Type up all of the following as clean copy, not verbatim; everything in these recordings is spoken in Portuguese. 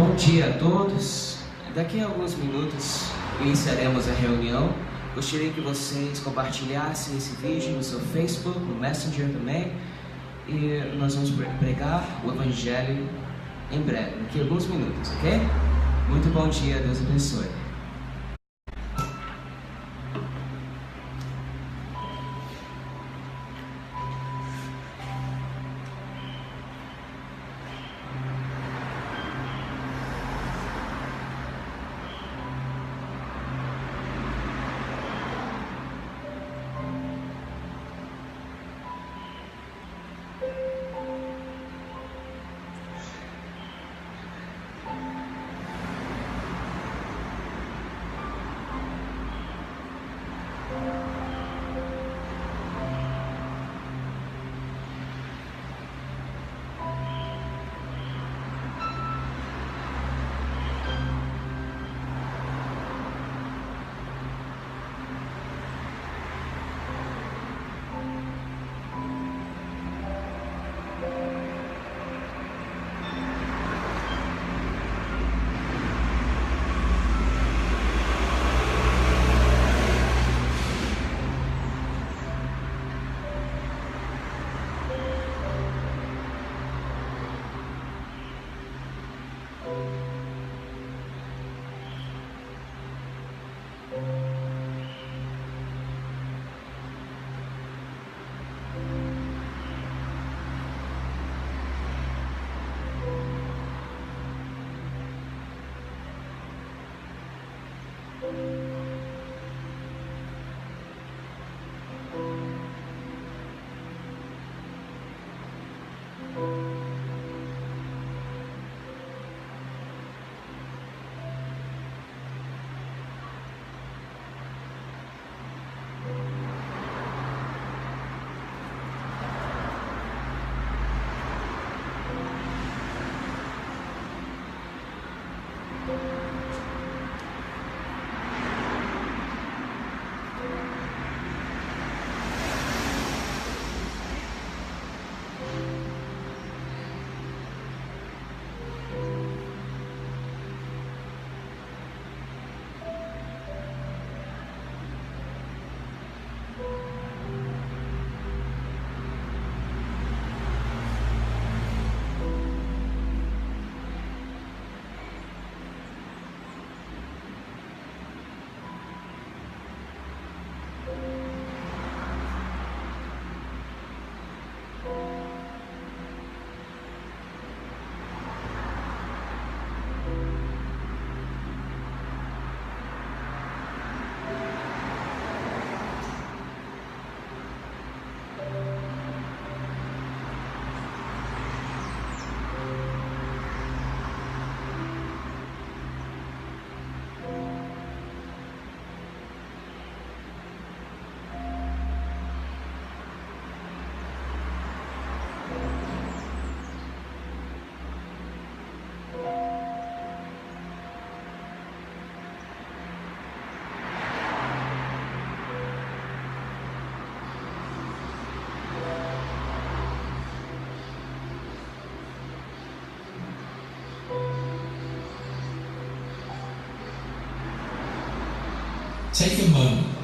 Bom dia a todos. Daqui a alguns minutos iniciaremos a reunião. Gostaria que vocês compartilhassem esse vídeo no seu Facebook, no Messenger também. E nós vamos pregar o Evangelho em breve, daqui a alguns minutos, ok? Muito bom dia, Deus abençoe. Take a moment.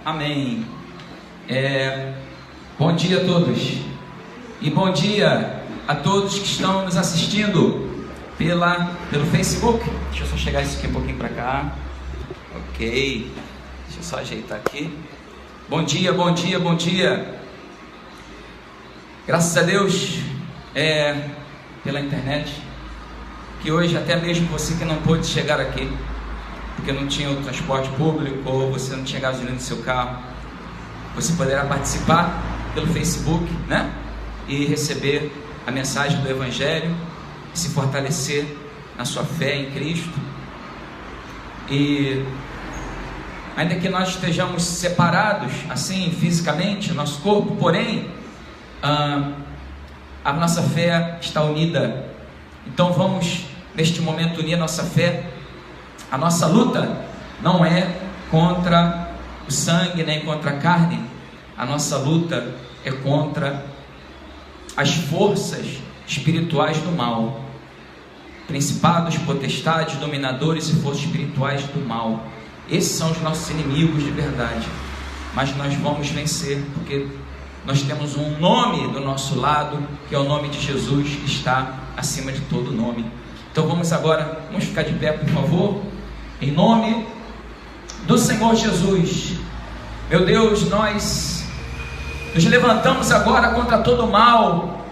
Amém. Bom dia a todos. E bom dia a todos que estão nos assistindo pelo Facebook. Deixa eu só chegar isso aqui um pouquinho para cá. Ok. Deixa eu só ajeitar aqui. Bom dia, bom dia, bom dia. Graças a Deus, pela internet, que hoje até mesmo você que não pôde chegar aqui, porque não tinha o transporte público ou você não tinha gasolina no seu carro, você poderá participar pelo Facebook, né? E receber a mensagem do Evangelho, se fortalecer na sua fé em Cristo. E ainda que nós estejamos separados assim fisicamente, nosso corpo, porém a nossa fé está unida. Então vamos neste momento unir a nossa fé. A nossa luta não é contra o sangue nem contra a carne. A nossa luta é contra as forças espirituais do mal, principados, potestades, dominadores e forças espirituais do mal. Esses são os nossos inimigos de verdade. Mas nós vamos vencer, porque nós temos um nome do nosso lado, que é o nome de Jesus, que está acima de todo nome. Então vamos agora, vamos ficar de pé, por favor, em nome do Senhor Jesus. Meu Deus, nós nos levantamos agora contra todo mal,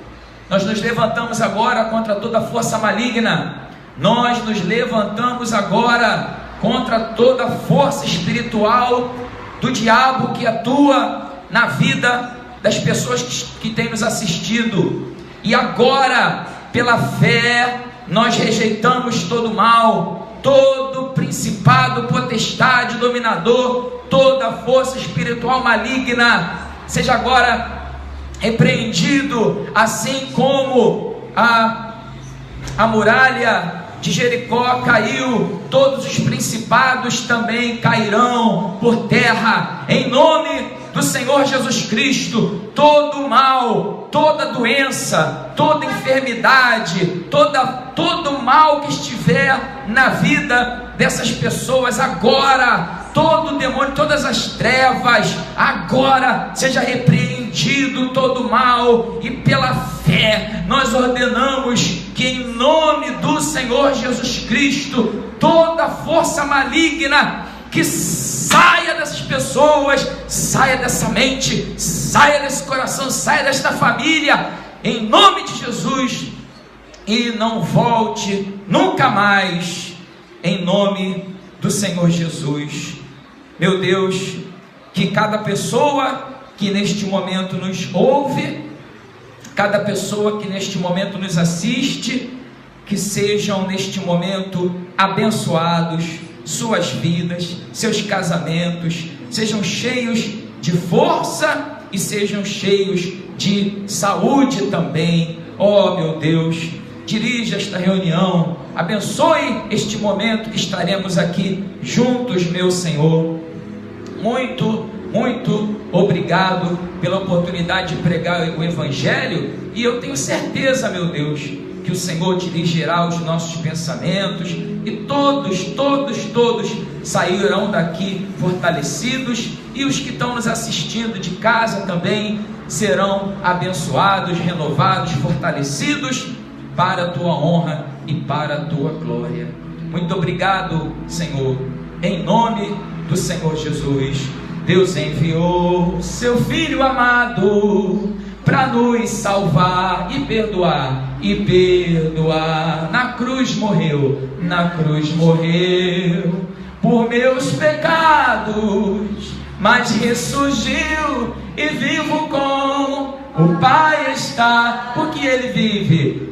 nós nos levantamos agora contra toda força maligna, nós nos levantamos agora contra toda força espiritual do diabo que atua na vida das pessoas que têm nos assistido. E agora, pela fé, nós rejeitamos todo mal, todo principado, potestade, dominador, toda força espiritual maligna, seja agora repreendido, assim como a muralha de Jericó caiu, todos os principados também cairão por terra, em nome do Senhor Jesus Cristo. Todo mal, toda doença, toda enfermidade, todo mal que estiver na vida dessas pessoas agora, todo demônio, todas as trevas, agora seja repreendido todo mal, e pela fé nós ordenamos que em nome do Senhor Jesus Cristo, toda força maligna que saia dessas pessoas, saia dessa mente, saia desse coração, saia desta família, em nome de Jesus, e não volte nunca mais, em nome do Senhor Jesus. Meu Deus, que cada pessoa que neste momento nos ouve, cada pessoa que neste momento nos assiste, que sejam neste momento abençoados, suas vidas, seus casamentos, sejam cheios de força e sejam cheios de saúde também. Oh meu Deus, dirija esta reunião, abençoe este momento que estaremos aqui juntos, meu Senhor. Muito obrigado pela oportunidade de pregar o Evangelho, e eu tenho certeza, meu Deus, que o Senhor dirigirá os nossos pensamentos, e todos sairão daqui fortalecidos, e os que estão nos assistindo de casa também serão abençoados, renovados, fortalecidos, para a tua honra e para a tua glória. Muito obrigado, Senhor, em nome do Senhor Jesus. Deus enviou seu Filho amado para nos salvar e perdoar, na cruz morreu por meus pecados, mas ressurgiu e vivo com o Pai está, porque Ele vive,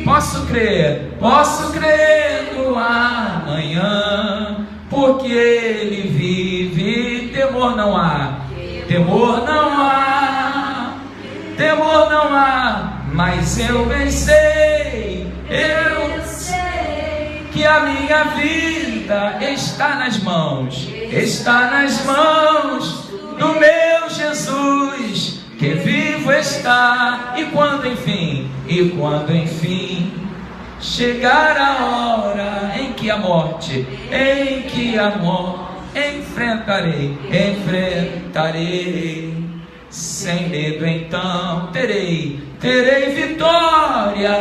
posso crer no amanhã, porque Ele vive, temor não há, mas eu sei que a minha vida está nas mãos do meu Jesus, que vivo está, e quando enfim chegar a hora em que a morte enfrentarei, sem medo então terei vitória,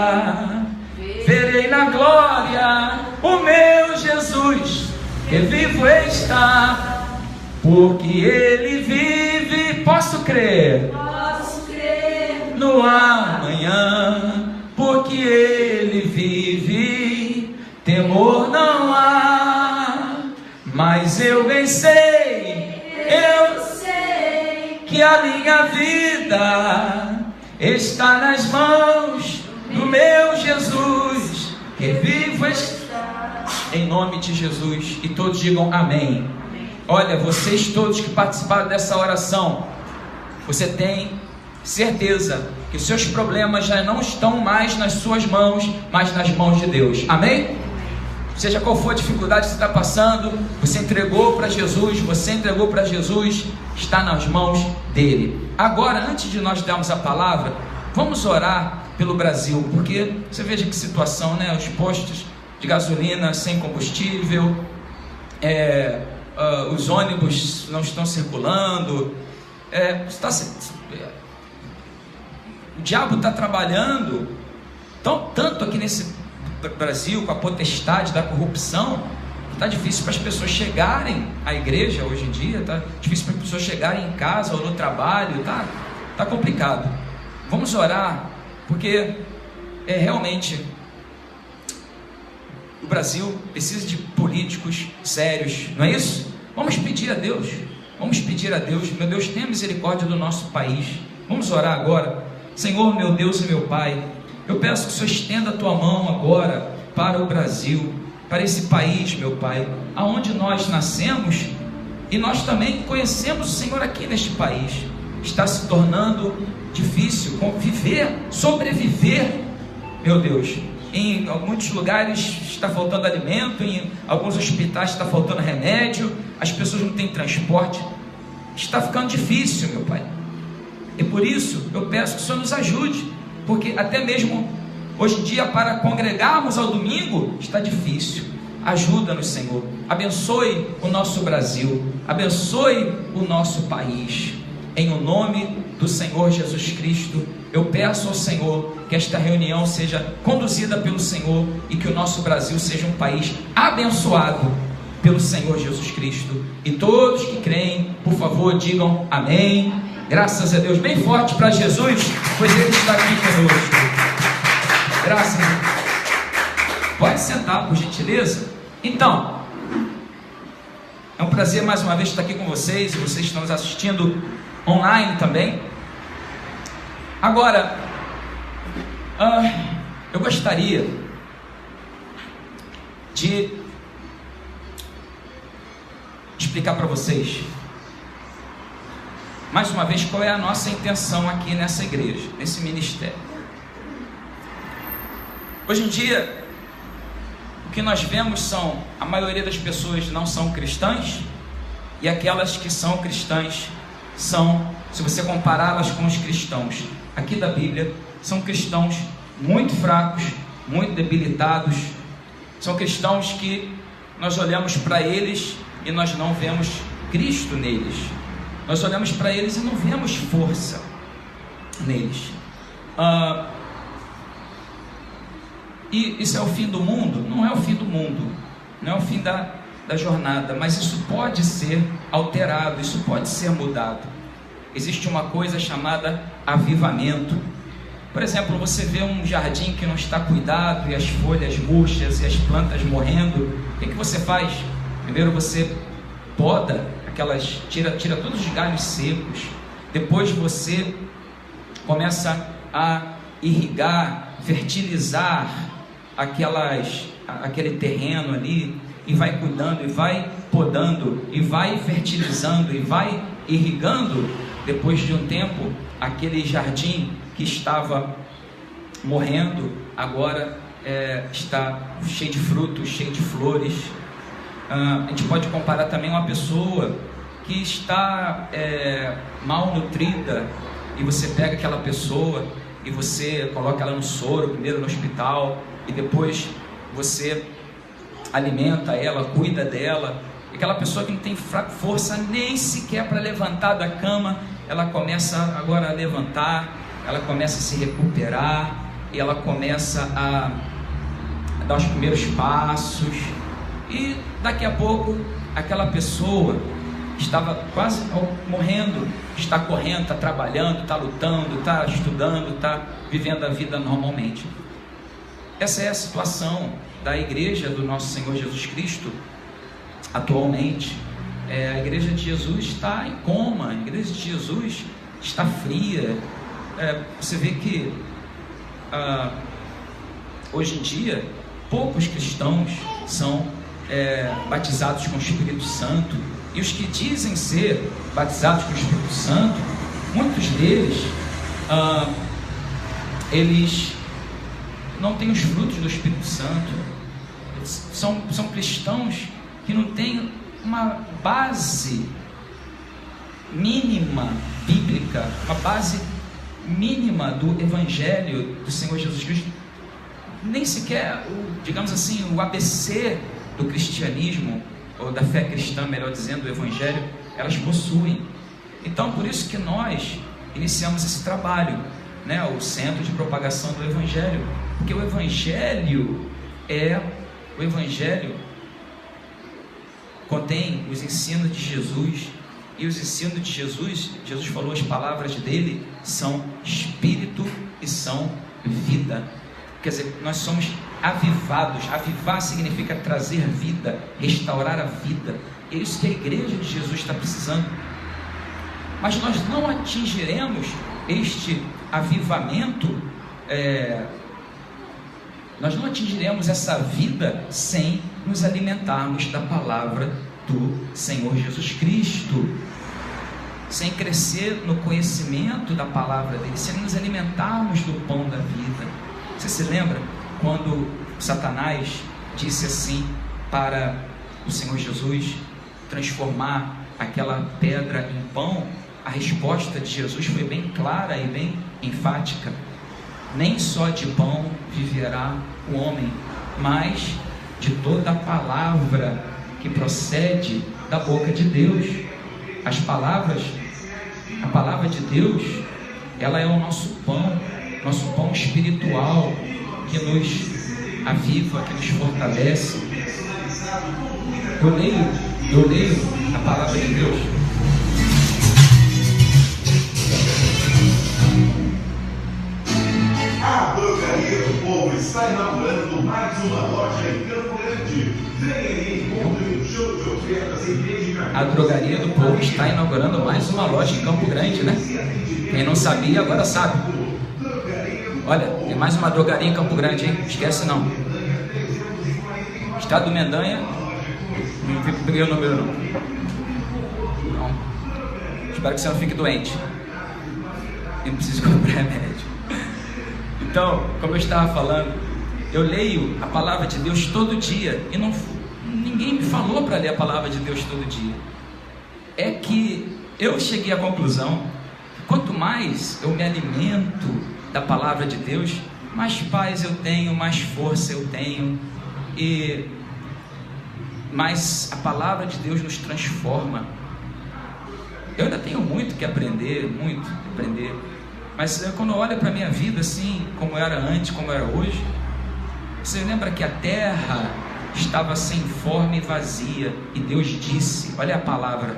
verei na glória o meu Jesus, que vivo está, porque Ele vive. Posso crer no amanhã, porque Ele vive, temor não há, mas eu bem sei, que a minha vida está nas mãos do meu Jesus, que vivo está, em nome de Jesus. E todos digam amém. Olha, vocês todos que participaram dessa oração, você tem certeza que os seus problemas já não estão mais nas suas mãos, mas nas mãos de Deus. Amém? Seja qual for a dificuldade que você está passando, você entregou para Jesus, está nas mãos dele. Agora, antes de nós darmos a palavra, vamos orar pelo Brasil, porque você veja que situação, né? Os postos de gasolina sem combustível, os ônibus não estão circulando, o diabo está trabalhando tanto aqui nesse Brasil, com a potestade da corrupção, está difícil para as pessoas chegarem à igreja hoje em dia, está difícil para as pessoas chegarem em casa ou no trabalho, está complicado. Vamos orar, porque realmente o Brasil precisa de políticos sérios, não é isso? Vamos pedir a Deus, Vamos pedir a Deus, meu Deus, tenha misericórdia do nosso país. Vamos orar agora. Senhor, meu Deus e meu Pai, eu peço que o Senhor estenda a tua mão agora para o Brasil, para esse país, meu Pai, aonde nós nascemos e nós também conhecemos o Senhor aqui neste país. Está se tornando difícil conviver, sobreviver, meu Deus. Em muitos lugares está faltando alimento, em alguns hospitais está faltando remédio, as pessoas não têm transporte, está ficando difícil, meu Pai. E por isso eu peço que o Senhor nos ajude, porque até mesmo hoje em dia para congregarmos ao domingo está difícil. Ajuda-nos, Senhor, abençoe o nosso Brasil, abençoe o nosso país, em o nome do Senhor Jesus Cristo. Eu peço ao Senhor que esta reunião seja conduzida pelo Senhor e que o nosso Brasil seja um país abençoado pelo Senhor Jesus Cristo. E todos que creem, por favor, digam amém. Graças a Deus, bem forte para Jesus, pois Ele está aqui conosco. Graças a Deus. Pode sentar, por gentileza. Então, é um prazer mais uma vez estar aqui com vocês, e vocês estão nos assistindo online também. Agora, eu gostaria de explicar para vocês mais uma vez qual é a nossa intenção aqui nessa igreja, nesse ministério. Hoje em dia, o que nós vemos são, a maioria das pessoas não são cristãs, e aquelas que são cristãs são, se você compará-las com os cristãos aqui da Bíblia, são cristãos muito fracos, muito debilitados, são cristãos que nós olhamos para eles e nós não vemos Cristo neles, nós olhamos para eles e não vemos força neles. E isso é o fim do mundo? Não é o fim do mundo, não é o fim da jornada, mas isso pode ser alterado, isso pode ser mudado. Existe uma coisa chamada avivamento. Por exemplo, você vê um jardim que não está cuidado e as folhas murchas e as plantas morrendo, o que você faz? Primeiro você poda tira todos os galhos secos, depois você começa a irrigar, fertilizar aquele terreno ali, e vai cuidando, e vai podando, e vai fertilizando, e vai irrigando. Depois de um tempo, aquele jardim que estava morrendo, agora está cheio de frutos, cheio de flores. A gente pode comparar também uma pessoa que está mal nutrida, e você pega aquela pessoa e você coloca ela no soro, primeiro no hospital, e depois você alimenta ela, cuida dela. Aquela pessoa que não tem força nem sequer para levantar da cama, ela começa agora a levantar, ela começa a se recuperar, e ela começa a dar os primeiros passos, e daqui a pouco aquela pessoa estava quase morrendo, está correndo, está trabalhando, está lutando, está estudando, está vivendo a vida normalmente. Essa é a situação da igreja do nosso Senhor Jesus Cristo atualmente. A igreja de Jesus está em coma, a igreja de Jesus está fria. Você vê que hoje em dia poucos cristãos são batizados com o Espírito Santo, e os que dizem ser batizados com o Espírito Santo, muitos deles eles não têm os frutos do Espírito Santo. São cristãos que não têm uma base mínima bíblica, uma base mínima do Evangelho do Senhor Jesus Cristo, nem sequer digamos assim, o ABC do cristianismo, ou da fé cristã, melhor dizendo, do Evangelho, elas possuem. Então, por isso que nós iniciamos esse trabalho, né, o Centro de Propagação do Evangelho, porque o Evangelho contém os ensinos de Jesus, e os ensinos de Jesus, Jesus falou, as palavras dele são espírito e são vida. Quer dizer, nós somos avivados. Avivar significa trazer vida, restaurar a vida. É isso que a igreja de Jesus está precisando. Mas nós não atingiremos este avivamento, nós não atingiremos essa vida sem nos alimentarmos da palavra do Senhor Jesus Cristo, sem crescer no conhecimento da palavra dele, sem nos alimentarmos do pão da vida. Você se lembra quando Satanás disse assim para o Senhor Jesus transformar aquela pedra em pão? A resposta de Jesus foi bem clara e bem enfática: nem só de pão viverá o homem, mas de toda a palavra que procede da boca de Deus. A palavra de Deus, ela é o nosso pão espiritual, que nos aviva, que nos fortalece. Eu leio a palavra de Deus. A Drogaria do Povo está inaugurando mais uma loja em Campo Grande. Venha aí e compre um show de ofertas em vez de cartões. A Drogaria do Povo está inaugurando mais uma loja em Campo Grande, né? Quem não sabia, agora sabe. Olha, tem mais uma drogaria em Campo Grande, hein? Esquece não. Estado do Mendanha. Não peguei o número não. Espero que você não fique doente e não precise comprar remédio. Então, como eu estava falando, eu leio a palavra de Deus todo dia e ninguém me falou para ler a palavra de Deus todo dia. É que eu cheguei à conclusão que quanto mais eu me alimento da palavra de Deus, mais paz eu tenho, mais força eu tenho, e mais a palavra de Deus nos transforma. Eu ainda tenho muito que aprender, mas quando eu olho para a minha vida assim, como era antes, como era hoje, você lembra que a terra estava sem forma e vazia, e Deus disse, olha a palavra,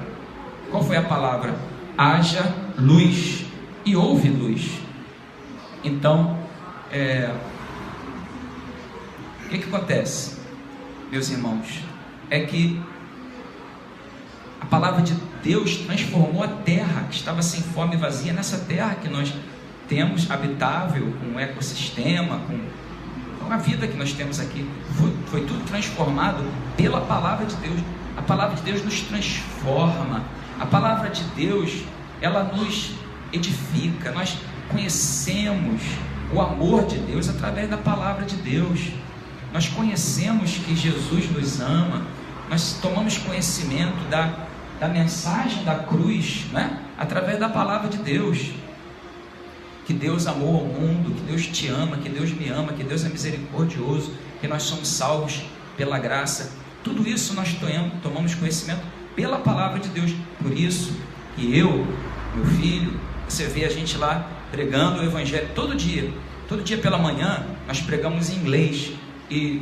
qual foi a palavra? Haja luz, e houve luz. Então, o que acontece, meus irmãos? É que a palavra de Deus transformou a terra que estava sem forma e vazia, nessa terra que nós temos habitável, com um ecossistema, com a vida que nós temos aqui. Foi tudo transformado pela palavra de Deus. A palavra de Deus nos transforma. A palavra de Deus, ela nos edifica. Nós conhecemos o amor de Deus através da palavra de Deus. Nós conhecemos que Jesus nos ama. Nós tomamos conhecimento da mensagem da cruz, né? Através da palavra de Deus. Que Deus amou ao mundo, que Deus te ama, que Deus me ama, que Deus é misericordioso, que nós somos salvos pela graça. Tudo isso nós tomamos conhecimento pela palavra de Deus. Por isso que eu, meu filho, você vê a gente lá pregando o evangelho todo dia pela manhã nós pregamos em inglês, e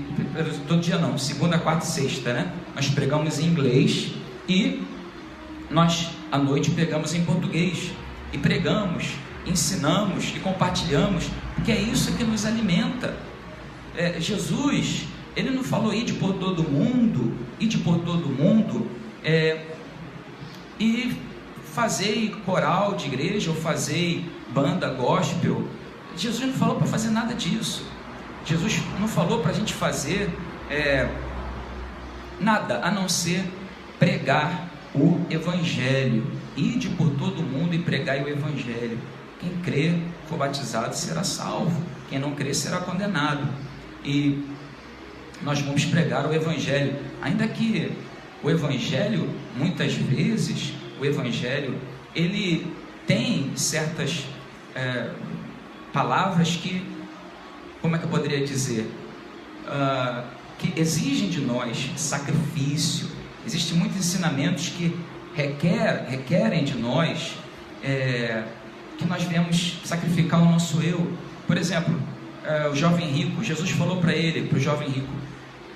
todo dia não, segunda, quarta e sexta, né? Nós pregamos em inglês, e nós à noite pregamos em português, e pregamos, ensinamos e compartilhamos, porque é isso que nos alimenta. Jesus, ele não falou ide por todo mundo, e fazei coral de igreja, ou fazei banda gospel. Jesus não falou para fazer nada disso. Jesus não falou para a gente fazer nada a não ser pregar o evangelho. Ide por todo mundo e pregai o evangelho. Quem crer, for batizado, será salvo. Quem não crer, será condenado. E nós vamos pregar o evangelho, ainda que o evangelho, muitas vezes, o evangelho, ele tem certas palavras que, como é que eu poderia dizer, que exigem de nós sacrifício. Existem muitos ensinamentos que requerem de nós que nós venhamos sacrificar o nosso eu. Por exemplo, o jovem rico, Jesus falou para o jovem rico: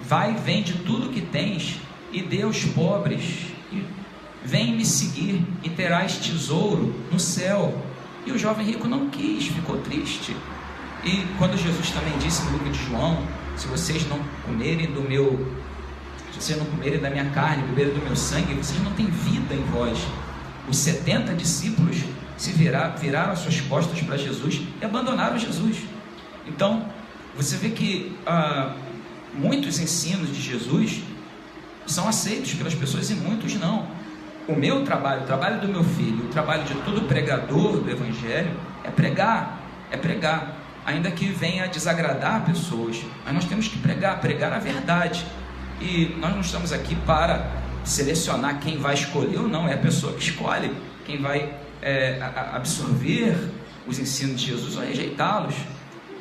vai, vende tudo que tens e dê aos pobres, e vem me seguir e terás tesouro no céu. E o jovem rico não quis, ficou triste. E quando Jesus também disse no livro de João: se vocês não comerem do meu se vocês não comerem da minha carne, beberem do meu sangue, vocês não têm vida em vós. Os 70 discípulos viraram as suas costas para Jesus e abandonaram Jesus. Então, você vê que muitos ensinos de Jesus são aceitos pelas pessoas e muitos não. O meu trabalho, o trabalho do meu filho, o trabalho de todo pregador do Evangelho é pregar, ainda que venha desagradar pessoas, mas nós temos que pregar a verdade. E nós não estamos aqui para selecionar quem vai escolher ou não, é a pessoa que escolhe, quem vai absorver os ensinos de Jesus ou rejeitá-los.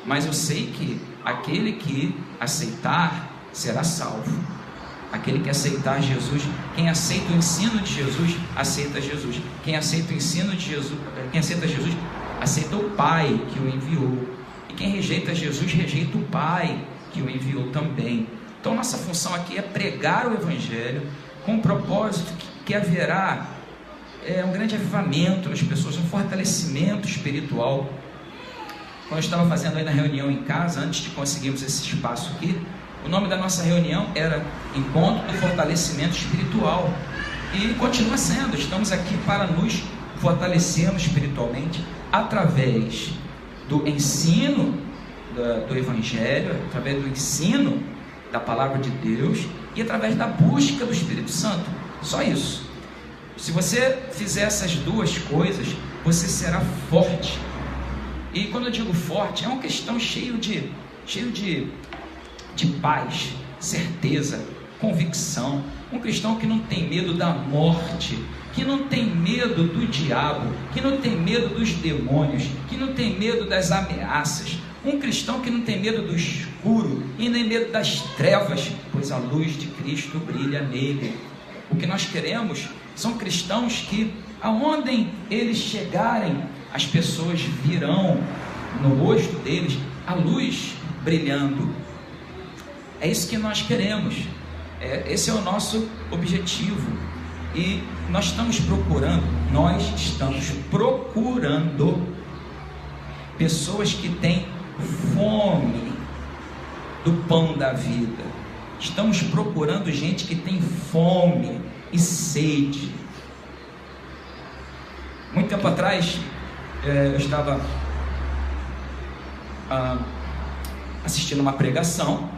Mas eu sei que aquele que aceitar será salvo. Aquele que aceitar Jesus, quem aceita o ensino de Jesus, aceita Jesus. Quem aceita o ensino de Jesus, quem aceita Jesus, aceita o Pai que o enviou. E quem rejeita Jesus, rejeita o Pai que o enviou também. Então nossa função aqui é pregar o Evangelho com o propósito que haverá um grande avivamento nas pessoas, um fortalecimento espiritual. Quando eu estava fazendo aí na reunião em casa, antes de conseguirmos esse espaço aqui, o nome da nossa reunião era Encontro do Fortalecimento Espiritual. E continua sendo, estamos aqui para nos fortalecermos espiritualmente através do ensino do Evangelho, através do ensino da Palavra de Deus e através da busca do Espírito Santo. Só isso. Se você fizer essas duas coisas, você será forte. E quando eu digo forte, é uma questão cheio de paz, certeza, convicção. Um cristão que não tem medo da morte, que não tem medo do diabo, que não tem medo dos demônios, que não tem medo das ameaças. Um cristão que não tem medo do escuro e nem medo das trevas, pois a luz de Cristo brilha nele. O que nós queremos são cristãos que, aonde eles chegarem, as pessoas virão no rosto deles a luz brilhando. É isso que nós queremos, esse é o nosso objetivo. E nós estamos procurando pessoas que têm fome do pão da vida. Estamos procurando gente que tem fome e sede. Muito tempo atrás, eu estava assistindo uma pregação,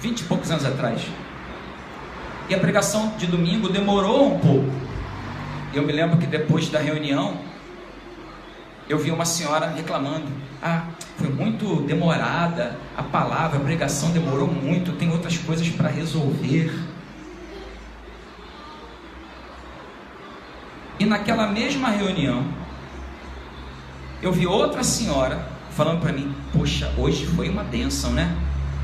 20 e poucos anos atrás, e a pregação de domingo demorou um pouco. Eu me lembro que depois da reunião eu vi uma senhora reclamando: foi muito demorada a palavra, a pregação demorou muito, tem outras coisas para resolver. E naquela mesma reunião eu vi outra senhora falando para mim: poxa, hoje foi uma bênção, né?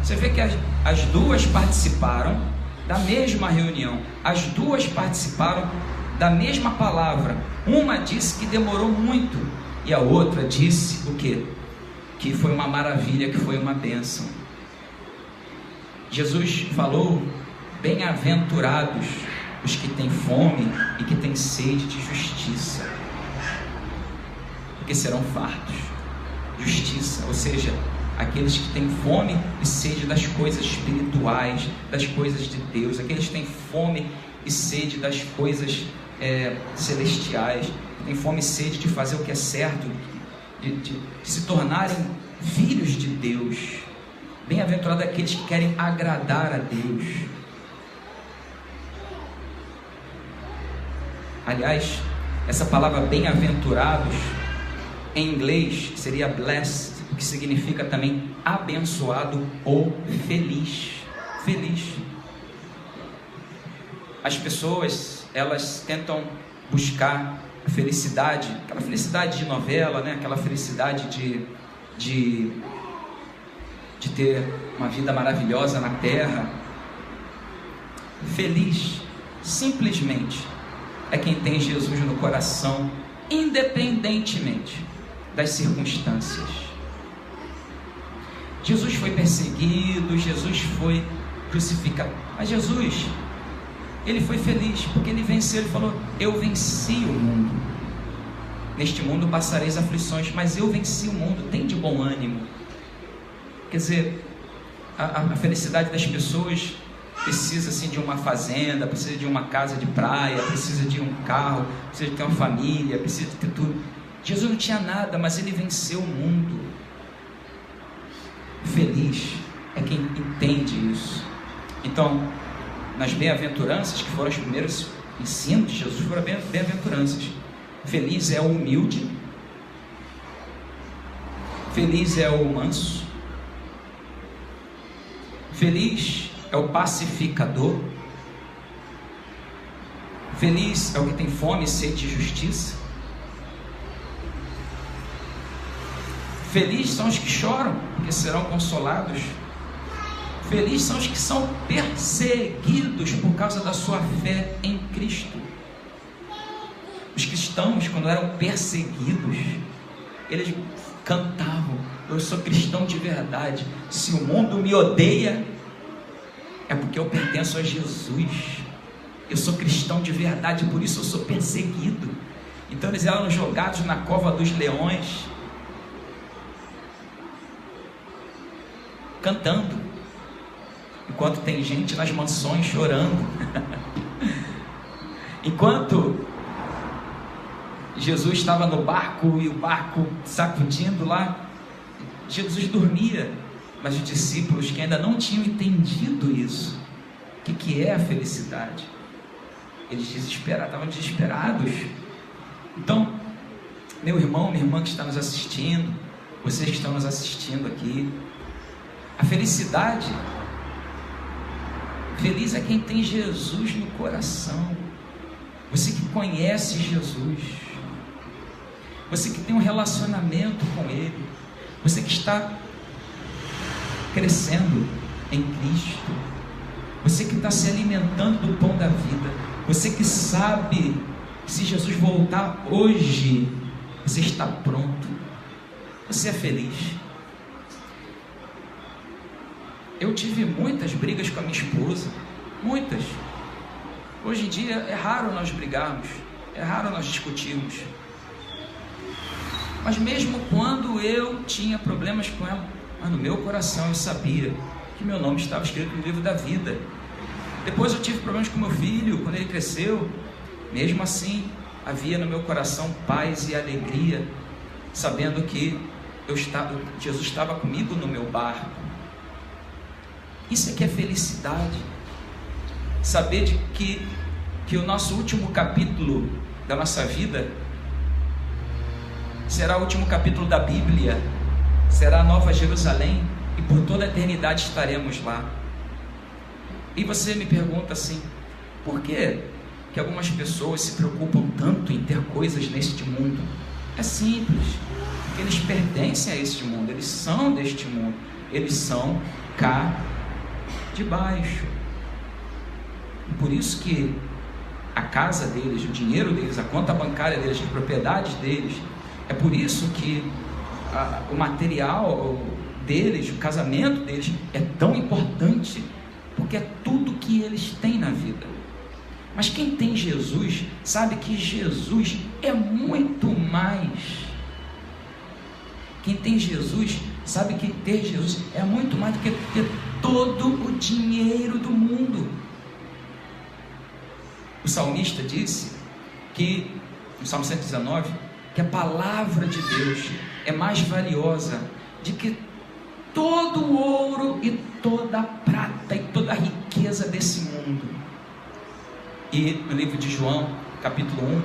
Você vê que as duas participaram da mesma reunião, as duas participaram da mesma palavra. Uma disse que demorou muito e a outra disse o quê? Que foi uma maravilha, que foi uma bênção. Jesus falou: bem-aventurados os que têm fome e que têm sede de justiça, porque serão fartos. Justiça, ou seja, aqueles que têm fome e sede das coisas espirituais, das coisas de Deus, aqueles que têm fome e sede das coisas celestiais, que têm fome e sede de fazer o que é certo, de se tornarem filhos de Deus. Bem-aventurados aqueles que querem agradar a Deus. Aliás, essa palavra bem-aventurados em inglês seria blessed, que significa também abençoado ou feliz. Feliz. As pessoas, elas tentam buscar a felicidade, aquela felicidade de novela, né? Aquela felicidade de ter uma vida maravilhosa na terra. Feliz, simplesmente, é quem tem Jesus no coração, independentemente das circunstâncias. Jesus foi perseguido, Jesus foi crucificado, mas Jesus, ele foi feliz, porque ele venceu. Ele falou: eu venci o mundo, neste mundo passareis aflições, mas eu venci o mundo, tem de bom ânimo. Quer dizer, a felicidade das pessoas precisa assim de uma fazenda, precisa de uma casa de praia, precisa de um carro, precisa de ter uma família, precisa de ter tudo. Jesus não tinha nada, mas ele venceu o mundo. Feliz é quem entende isso. Então, nas bem-aventuranças, que foram os primeiros ensinos de Jesus, foram bem-aventuranças. Feliz é o humilde, feliz é o manso, feliz é o pacificador, feliz é o que tem fome e sede de justiça, felizes são os que choram, porque serão consolados. Felizes são os que são perseguidos por causa da sua fé em Cristo. Os cristãos, quando eram perseguidos, eles cantavam: eu sou cristão de verdade. Se o mundo me odeia, é porque eu pertenço a Jesus. Eu sou cristão de verdade, por isso eu sou perseguido. Então eles eram jogados na cova dos leões, cantando, enquanto tem gente nas mansões chorando. Enquanto Jesus estava no barco e o barco sacudindo lá, Jesus dormia. Mas os discípulos que ainda não tinham entendido isso, o que é a felicidade, eles estavam desesperados. Então, meu irmão, minha irmã que está nos assistindo, vocês que estão nos assistindo aqui, a felicidade, feliz é quem tem Jesus no coração. Você que conhece Jesus, você que tem um relacionamento com Ele, você que está crescendo em Cristo, você que está se alimentando do pão da vida, você que sabe que se Jesus voltar hoje, você está pronto, você é feliz. Eu tive muitas brigas com a minha esposa, muitas. Hoje em dia é raro nós brigarmos, é raro nós discutirmos. Mas mesmo quando eu tinha problemas com ela, no meu coração eu sabia que meu nome estava escrito no livro da vida. Depois eu tive problemas com meu filho, quando ele cresceu. Mesmo assim, havia no meu coração paz e alegria, sabendo que Jesus estava comigo no meu barco. Isso é que é felicidade. Saber de que o nosso último capítulo da nossa vida será o último capítulo da Bíblia, será a Nova Jerusalém, e por toda a eternidade estaremos lá. E você me pergunta assim: por que algumas pessoas se preocupam tanto em ter coisas neste mundo? É simples, porque eles pertencem a este mundo, eles são deste mundo, eles são cá de baixo. E por isso que a casa deles, o dinheiro deles, a conta bancária deles, as propriedades deles, é por isso que o material deles, o casamento deles é tão importante, porque é tudo que eles têm na vida. Mas quem tem Jesus sabe que Jesus é muito mais. Quem tem Jesus sabe que ter Jesus é muito mais do que ter todo o dinheiro do mundo. O salmista disse que, no Salmo 119, que a palavra de Deus é mais valiosa do que todo o ouro e toda a prata e toda a riqueza desse mundo. E no livro de João, capítulo 1,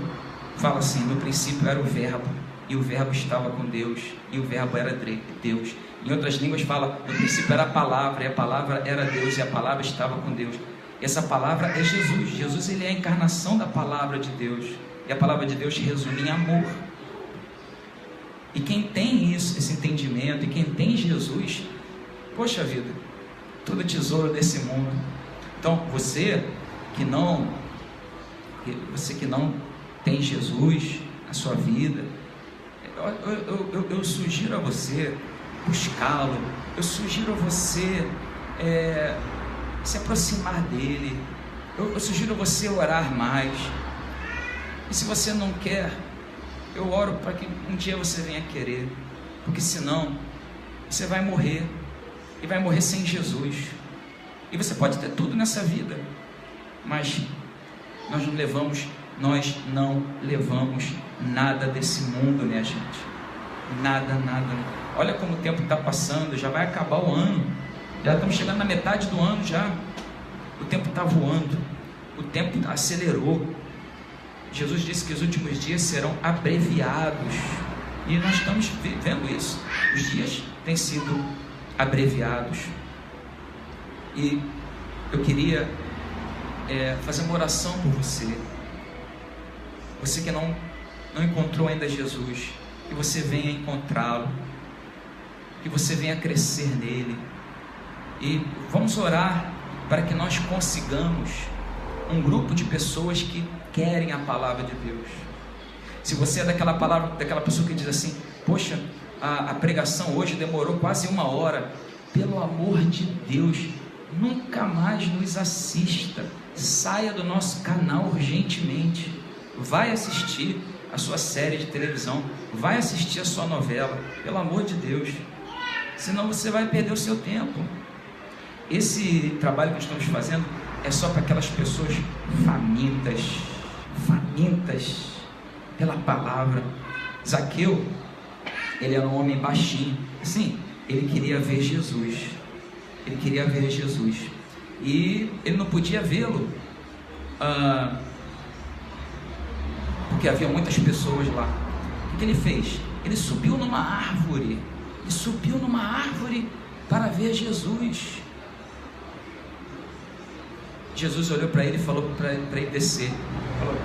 fala assim: no princípio era o verbo, e o verbo estava com Deus, e o verbo era Deus. Em outras línguas fala: no princípio era a palavra, e a palavra era Deus, e a palavra estava com Deus. Essa palavra é Jesus. Jesus, ele é a encarnação da palavra de Deus, e a palavra de Deus resume em amor. E quem tem isso, esse entendimento, e quem tem Jesus, poxa vida, todo tesouro desse mundo. Então você que não tem Jesus na sua vida, eu sugiro a você buscá-lo, eu sugiro a você se aproximar dele, eu sugiro a você orar mais. E se você não quer, eu oro para que um dia você venha querer, porque senão você vai morrer, e vai morrer sem Jesus. E você pode ter tudo nessa vida, mas nós não levamos nada desse mundo, né, gente? Nada. Olha como o tempo está passando, já vai acabar o ano, já estamos chegando na metade do ano já. O tempo está voando, o tempo acelerou. Jesus disse que os últimos dias serão abreviados, e nós estamos vendo isso. Os dias têm sido abreviados. E eu queria fazer uma oração por você. Você que não encontrou ainda Jesus, que você venha encontrá-lo, que você venha crescer nele. E vamos orar para que nós consigamos um grupo de pessoas que querem a palavra de Deus. Se você é daquela pessoa que diz assim: poxa, a pregação hoje demorou quase 1 hora, pelo amor de Deus, nunca mais nos assista, saia do nosso canal urgentemente, vai assistir a sua série de televisão, vai assistir a sua novela, pelo amor de Deus, senão você vai perder o seu tempo. Esse trabalho que nós estamos fazendo é só para aquelas pessoas famintas pela palavra. Zaqueu, ele era um homem baixinho, sim, ele queria ver Jesus, e ele não podia vê-lo, porque havia muitas pessoas lá. O que ele fez? Ele subiu numa árvore para ver Jesus. Jesus olhou para ele e falou para ele descer, falou: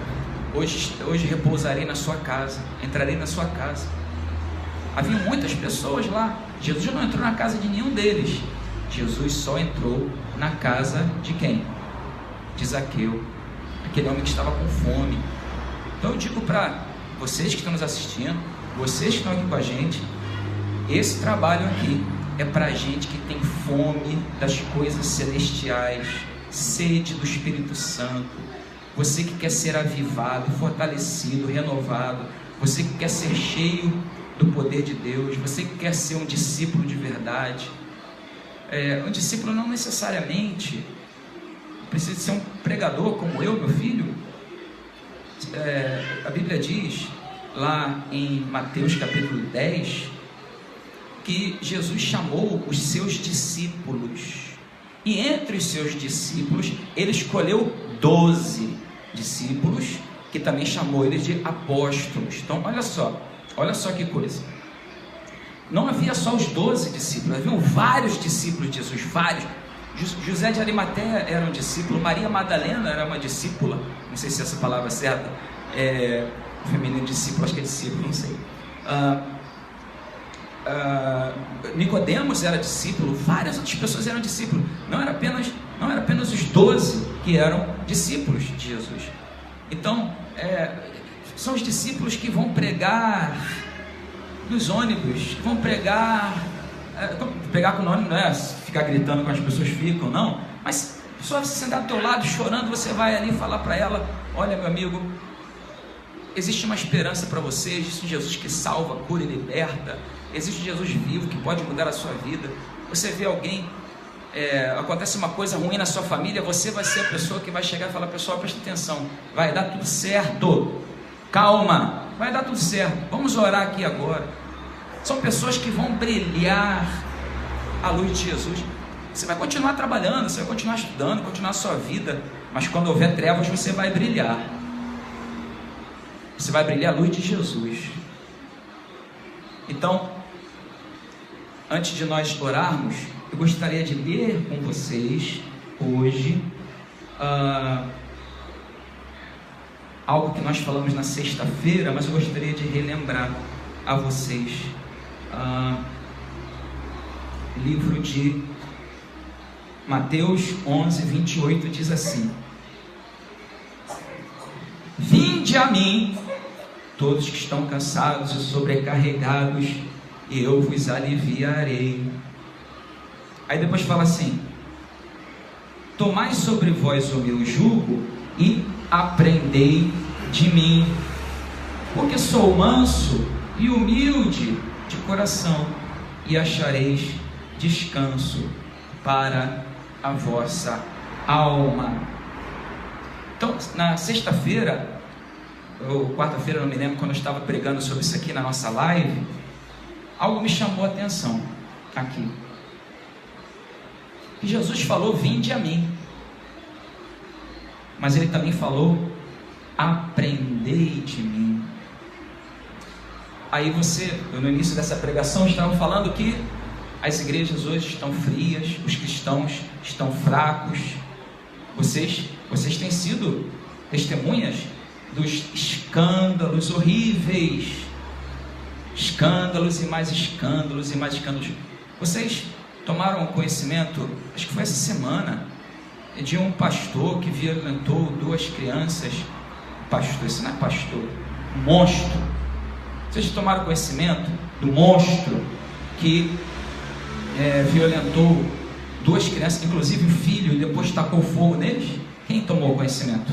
hoje repousarei na sua casa, entrarei na sua casa. Havia muitas pessoas lá. Jesus não entrou na casa de nenhum deles. Jesus só entrou na casa de quem? De Zaqueu, aquele homem que estava com fome. Então eu digo para vocês que estão nos assistindo, vocês que estão aqui com a gente, esse trabalho aqui é para gente que tem fome das coisas celestiais, sede do Espírito Santo. Você que quer ser avivado, fortalecido, renovado, você que quer ser cheio do poder de Deus, você que quer ser um discípulo de verdade. Um discípulo não necessariamente precisa ser um pregador como eu, meu filho. A Bíblia diz lá em Mateus capítulo 10 que Jesus chamou os seus discípulos, e entre os seus discípulos ele escolheu 12 discípulos, que também chamou eles de apóstolos. Então olha só que coisa. Não havia só os 12 discípulos, haviam vários discípulos de Jesus, vários. José de Arimateia era um discípulo, Maria Madalena era uma discípula, não sei se essa palavra é certa, feminino discípulo, acho que é discípulo, não sei. Nicodemos era discípulo, várias outras pessoas eram discípulos, não era apenas os 12 que eram discípulos de Jesus. Então, são os discípulos que vão pregar nos ônibus, que vão pregar com o ônibus, não é ficar gritando como as pessoas ficam, não, mas a pessoa se sentar do teu lado chorando, você vai ali falar para ela: olha, meu amigo, existe uma esperança para você, existe um Jesus que salva, cura e liberta, existe um Jesus vivo que pode mudar a sua vida. Você vê alguém, acontece uma coisa ruim na sua família, você vai ser a pessoa que vai chegar e falar: pessoal, presta atenção, vai dar tudo certo, calma, vai dar tudo certo, vamos orar aqui agora. São pessoas que vão brilhar a luz de Jesus. Você vai continuar trabalhando, você vai continuar estudando, continuar a sua vida, mas quando houver trevas você vai brilhar. Você vai brilhar a luz de Jesus. Então, antes de nós orarmos, eu gostaria de ler com vocês hoje algo que nós falamos na sexta-feira, mas eu gostaria de relembrar a vocês. Livro de Mateus 11, 28 diz assim: vinde a mim, todos que estão cansados e sobrecarregados, e eu vos aliviarei. Aí depois fala assim: tomai sobre vós o meu jugo e aprendei de mim, porque sou manso e humilde de coração, e achareis descanso para a vossa alma. Então, na sexta-feira, ou quarta-feira, não me lembro, quando eu estava pregando sobre isso aqui na nossa live, algo me chamou a atenção aqui. E Jesus falou: vinde a mim. Mas ele também falou: aprendei de mim. Aí você, no início dessa pregação, estava falando que as igrejas hoje estão frias, os cristãos estão fracos. Vocês têm sido testemunhas dos escândalos horríveis. Escândalos e mais escândalos e mais escândalos. Vocês tomaram conhecimento, acho que foi essa semana, de um pastor que violentou 2 crianças. Pastor, isso não é pastor, um monstro. Vocês tomaram conhecimento do monstro que violentou 2 crianças, inclusive o filho, e depois tacou fogo neles? Quem tomou conhecimento?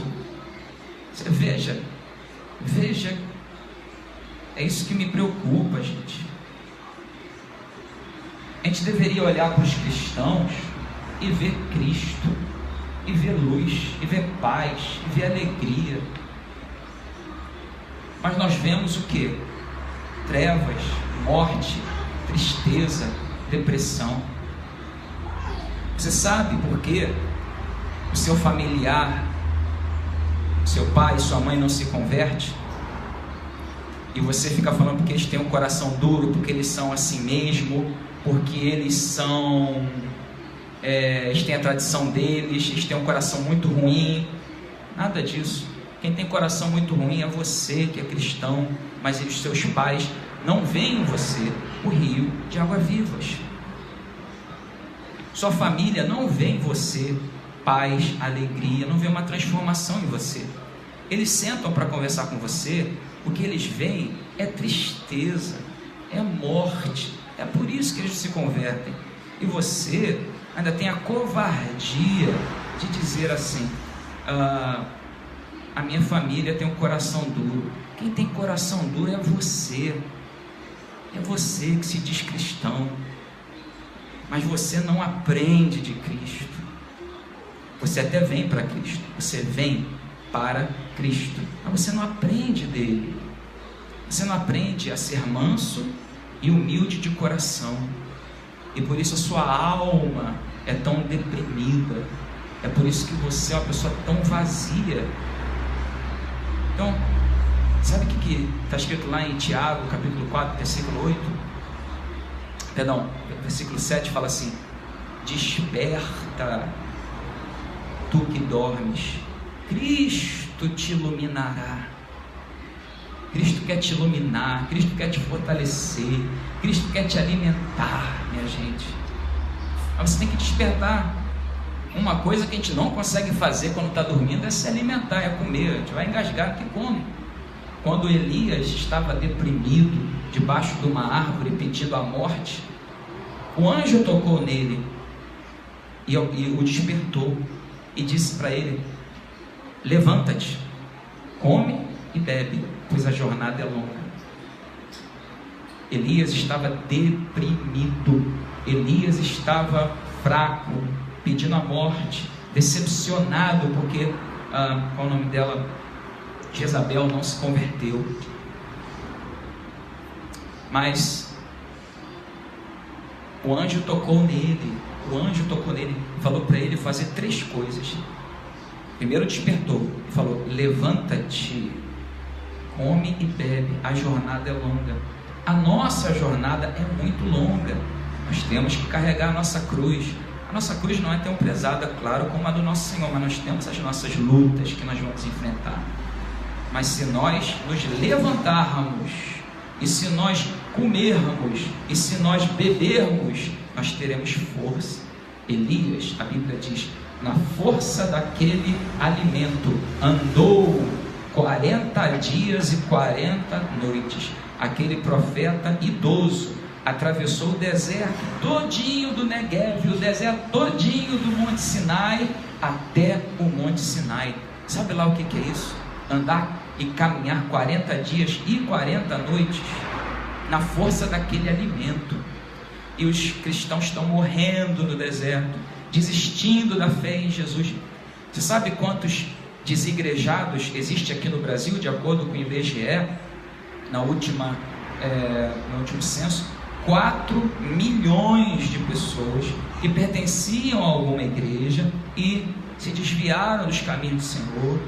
Você veja, é isso que me preocupa, gente. A gente deveria olhar para os cristãos e ver Cristo, e ver luz, e ver paz, e ver alegria. Mas nós vemos o que? Trevas, morte, tristeza, depressão. Você sabe por que o seu familiar, seu pai, sua mãe não se converte? E você fica falando porque eles têm um coração duro, porque eles são assim mesmo, porque eles têm a tradição deles, eles têm um coração muito ruim. Nada disso. Quem tem coração muito ruim é você que é cristão, mas os seus pais não veem em você o rio de águas vivas. Sua família não vê em você paz, alegria, não vê uma transformação em você. Eles sentam para conversar com você, o que eles veem é tristeza, é morte. É por isso que eles se convertem. E você ainda tem a covardia de dizer assim: a minha família tem um coração duro. Quem tem coração duro é você. É você que se diz cristão, mas você não aprende de Cristo. Você até vem para Cristo, você vem para Cristo, mas você não aprende dele. Você não aprende a ser manso e humilde de coração, e por isso a sua alma é tão deprimida. É por isso que você é uma pessoa tão vazia. Então, sabe o que está escrito lá em Tiago, capítulo 4, versículo 8? Perdão, versículo 7 fala assim: desperta, tu que dormes, Cristo te iluminará. Cristo quer te iluminar, Cristo quer te fortalecer, Cristo quer te alimentar, minha gente. Mas você tem que despertar. Uma coisa que a gente não consegue fazer quando está dormindo é se alimentar, é comer. A gente vai engasgar que come. Quando Elias estava deprimido, debaixo de uma árvore, pedindo a morte, o anjo tocou nele e o despertou e disse para ele: levanta-te, come e bebe, pois a jornada é longa. Elias estava deprimido, Elias estava fraco, pedindo a morte, decepcionado porque qual o nome dela? Jezabel não se converteu. Mas o anjo tocou nele e falou para ele fazer 3 coisas. Primeiro despertou e falou: levanta-te, come e bebe, a jornada é longa. A nossa jornada é muito longa. Nós temos que carregar a nossa cruz. A nossa cruz não é tão pesada, claro, como a do nosso Senhor, mas nós temos as nossas lutas que nós vamos enfrentar. Mas se nós nos levantarmos, e se nós comermos, e se nós bebermos, nós teremos força. Elias, a Bíblia diz, na força daquele alimento, andou 40 dias e 40 noites. Aquele profeta idoso atravessou o deserto todinho do Negev, o deserto todinho do Monte Sinai, até o Monte Sinai. Sabe lá o que é isso? Andar e caminhar 40 dias e 40 noites na força daquele alimento. E os cristãos estão morrendo no deserto, desistindo da fé em Jesus. Você sabe quantos desigrejados existe aqui no Brasil, de acordo com o IBGE, no último censo? 4 milhões de pessoas que pertenciam a alguma igreja e se desviaram dos caminhos do Senhor,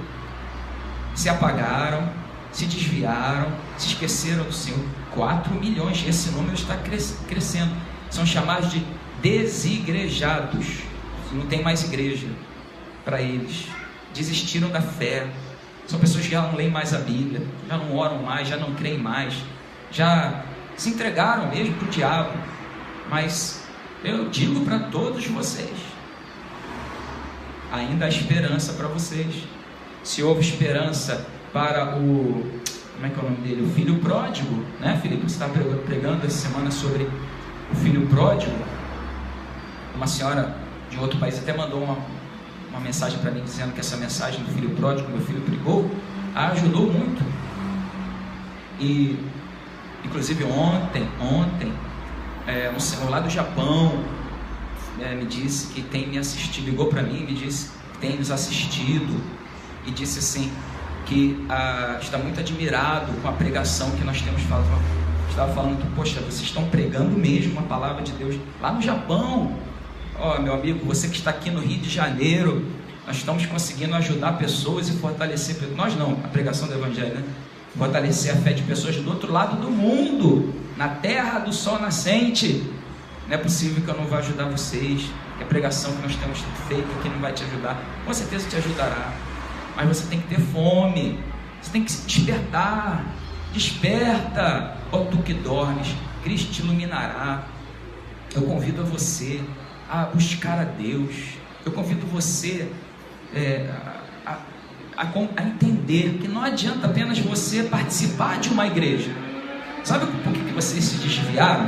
se apagaram, se desviaram, se esqueceram do Senhor. 4 milhões, esse número está crescendo. São chamados de desigrejados. Não tem mais igreja para eles. Desistiram da fé. São pessoas que já não leem mais a Bíblia, já não oram mais, já não creem mais, já se entregaram mesmo para o diabo. Mas eu digo para todos vocês, ainda há esperança para vocês. Se houve esperança para o, como é que é o nome dele? O filho pródigo, né, Felipe? Você está pregando essa semana sobre o filho pródigo. Uma senhora de outro país até mandou uma mensagem para mim, dizendo que essa mensagem do filho pródigo, meu filho pregou, a ajudou muito. E inclusive ontem um senhor lá do Japão me disse que tem me assistido, ligou para mim, me disse que tem nos assistido e disse assim que está muito admirado com a pregação que nós temos falado. Estava falando que, poxa, vocês estão pregando mesmo a palavra de Deus lá no Japão. Meu amigo, você que está aqui no Rio de Janeiro, nós estamos conseguindo ajudar pessoas e fortalecer, nós não, a pregação do Evangelho, né? Fortalecer a fé de pessoas do outro lado do mundo, na terra do sol nascente. Não é possível que eu não vá ajudar vocês, que a pregação que nós temos feito aqui não vai te ajudar. Com certeza te ajudará, mas você tem que ter fome, você tem que se despertar. Desperta, ó tu que dormes, Cristo te iluminará. Eu convido a você a buscar a Deus. Eu convido você a entender que não adianta apenas você participar de uma igreja. Sabe por que vocês se desviaram?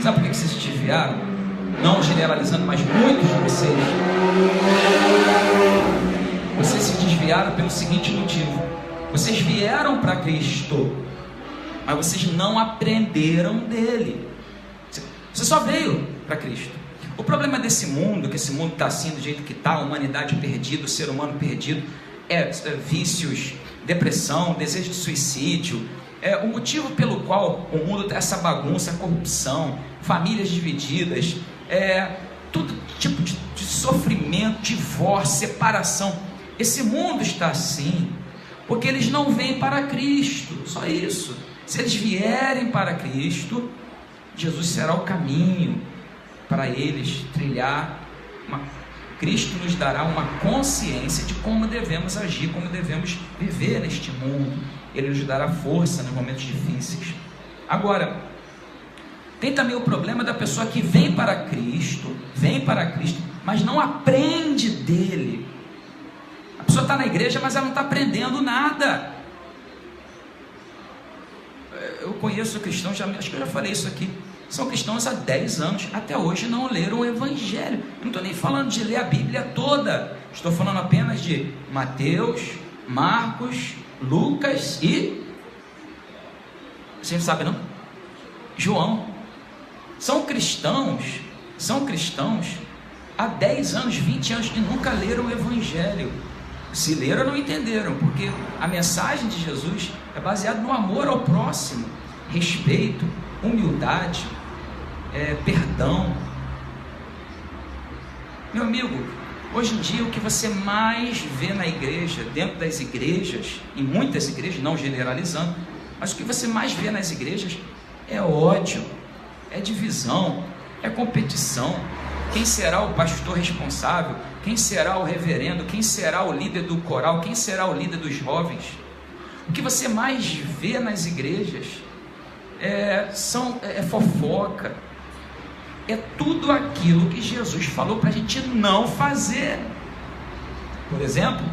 Sabe por que vocês se desviaram? Não generalizando, mas muitos de vocês. Vocês se desviaram pelo seguinte motivo: vocês vieram para Cristo, mas vocês não aprenderam dele. Você só veio para Cristo. O problema desse mundo, que esse mundo está assim do jeito que está, a humanidade perdida, o ser humano perdido, é vícios, depressão, desejo de suicídio. O motivo pelo qual o mundo está essa bagunça, corrupção, famílias divididas, todo tipo de sofrimento, divórcio, separação. Esse mundo está assim porque eles não vêm para Cristo, só isso. Se eles vierem para Cristo, Jesus será o caminho para eles trilhar. Cristo nos dará uma consciência de como devemos agir, como devemos viver neste mundo. Ele nos dará força nos momentos difíceis. Agora, tem também o problema da pessoa que vem para Cristo, mas não aprende dele. A pessoa está na igreja, mas ela não está aprendendo nada. Eu conheço cristãos, acho que eu já falei isso aqui, são cristãos há 10 anos, até hoje não leram o Evangelho. Eu não estou nem falando de ler a Bíblia toda, estou falando apenas de Mateus, Marcos, Lucas e... Você não sabe não? João. São cristãos há 10 anos, 20 anos e nunca leram o Evangelho. Se leram, não entenderam, porque a mensagem de Jesus é baseada no amor ao próximo, respeito, humildade, perdão. Meu amigo, hoje em dia o que você mais vê na igreja, dentro das igrejas, em muitas igrejas, não generalizando, mas o que você mais vê nas igrejas é ódio, é divisão, é competição. Quem será o pastor responsável? Quem será o reverendo? Quem será o líder do coral? Quem será o líder dos jovens? O que você mais vê nas igrejas é fofoca, é tudo aquilo que Jesus falou para a gente não fazer. Por exemplo,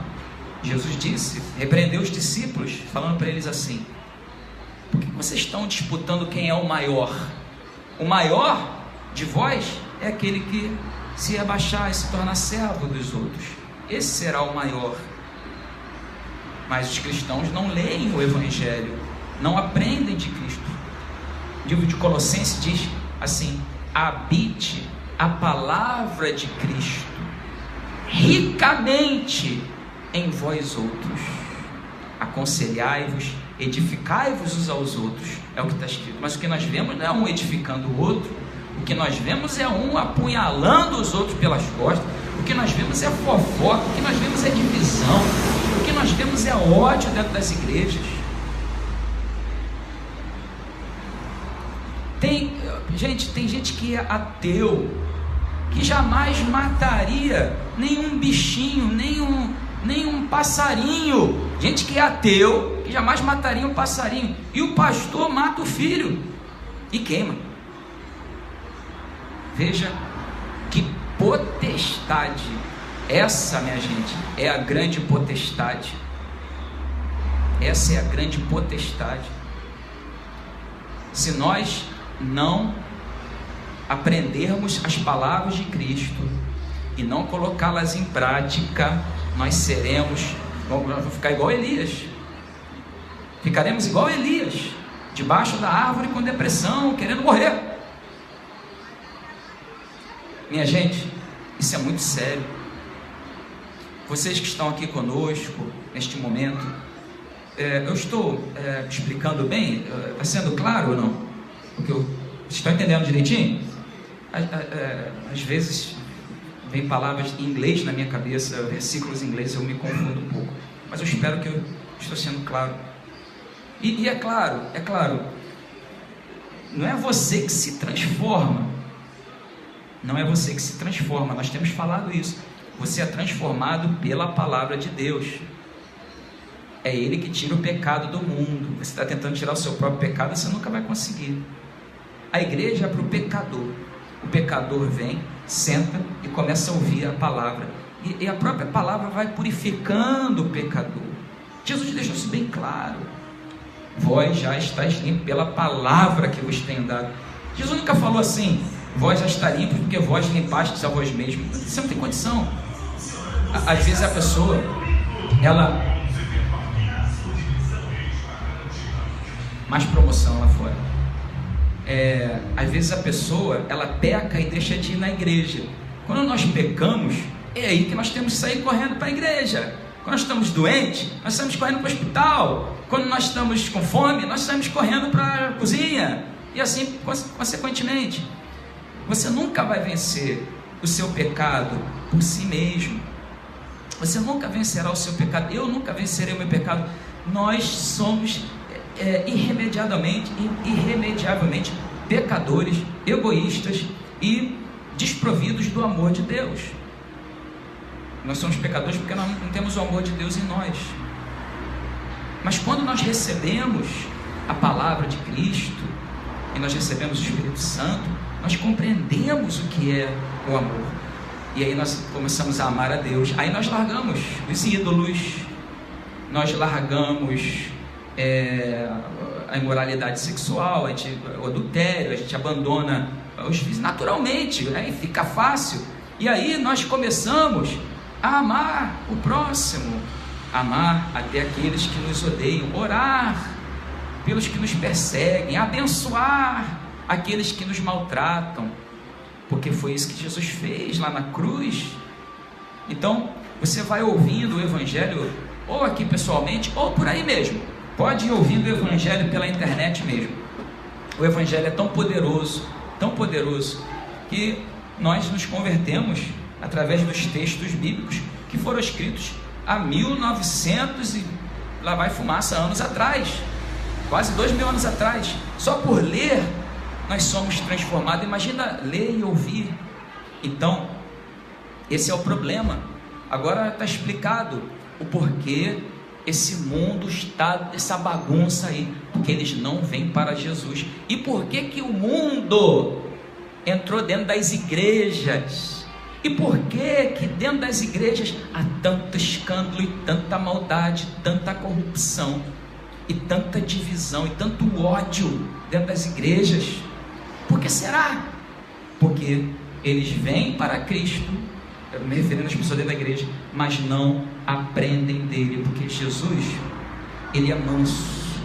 Jesus disse, repreendeu os discípulos, falando para eles assim: por que vocês estão disputando quem é o maior? O maior de vós é aquele que se abaixar e se tornar servo dos outros. Esse será o maior. Mas os cristãos não leem o Evangelho, não aprendem de Cristo. O livro de Colossenses diz assim: habite a palavra de Cristo ricamente em vós outros. Aconselhai-vos, edificai-vos uns aos outros, é o que está escrito. Mas o que nós vemos não é um edificando o outro, o que nós vemos é um apunhalando os outros pelas costas, o que nós vemos é fofoca, o que nós vemos é divisão, o que nós vemos é ódio dentro das igrejas. Tem gente que é ateu, que jamais mataria nenhum bichinho, nenhum passarinho. Gente que é ateu, que jamais mataria um passarinho. E o pastor mata o filho e queima. Veja que potestade. Essa, minha gente, é a grande potestade. Essa é a grande potestade. Se nós não aprendermos as palavras de Cristo e não colocá-las em prática, nós vamos ficar igual Elias. Ficaremos igual Elias, debaixo da árvore com depressão, querendo morrer. Minha gente, isso é muito sério. Vocês que estão aqui conosco neste momento, eu estou explicando bem? Está sendo claro ou não? Vocês estão entendendo direitinho? Às vezes vem palavras em inglês na minha cabeça, versículos em inglês, eu me confundo um pouco, mas eu espero que eu estou sendo claro. E é claro, não é você que se transforma, não é você que se transforma, nós temos falado isso. Você é transformado pela palavra de Deus. É Ele que tira o pecado do mundo. Você está tentando tirar o seu próprio pecado, você nunca vai conseguir. A igreja é para o pecador. O pecador vem, senta e começa a ouvir a palavra. E a própria palavra vai purificando o pecador. Jesus deixou isso bem claro. Vós já estáis limpos pela palavra que vos tenho dado. Jesus nunca falou assim: vós já estáis limpos porque vós limpastes a vós mesmos. Isso não tem condição. Às vezes a pessoa, ela... Mais promoção lá fora. Às vezes a pessoa, ela peca e deixa de ir na igreja. Quando nós pecamos, é aí que nós temos que sair correndo para a igreja. Quando nós estamos doentes, nós estamos correndo para o hospital. Quando nós estamos com fome, nós estamos correndo para a cozinha. E assim, consequentemente, você nunca vai vencer o seu pecado por si mesmo. Você nunca vencerá o seu pecado. Eu nunca vencerei o meu pecado. Nós somos irremediavelmente pecadores, egoístas e desprovidos do amor de Deus. Nós somos pecadores porque nós não temos o amor de Deus em nós. Mas quando nós recebemos a palavra de Cristo e nós recebemos o Espírito Santo, nós compreendemos o que é o amor. E aí nós começamos a amar a Deus. Aí nós largamos os ídolos, nós largamos a imoralidade sexual, o adultério, a gente abandona os vícios naturalmente, aí fica fácil. E aí nós começamos a amar o próximo, amar até aqueles que nos odeiam, orar pelos que nos perseguem, abençoar aqueles que nos maltratam, porque foi isso que Jesus fez lá na cruz. Então você vai ouvindo o Evangelho, ou aqui pessoalmente, ou por aí mesmo. Pode ir ouvindo o Evangelho pela internet mesmo. O Evangelho é tão poderoso, que nós nos convertemos através dos textos bíblicos que foram escritos há 1900 e lá vai fumaça anos atrás, quase 2000 anos atrás. Só por ler nós somos transformados. Imagina ler e ouvir. Então esse é o problema. Agora está explicado o porquê esse mundo está essa bagunça aí, porque eles não vêm para Jesus. E por que o mundo entrou dentro das igrejas? E por que dentro das igrejas há tanto escândalo e tanta maldade, tanta corrupção e tanta divisão e tanto ódio dentro das igrejas? Por que será? Porque eles vêm para Cristo, me referindo às pessoas dentro da igreja, mas não aprendem dele, porque Jesus, ele é manso,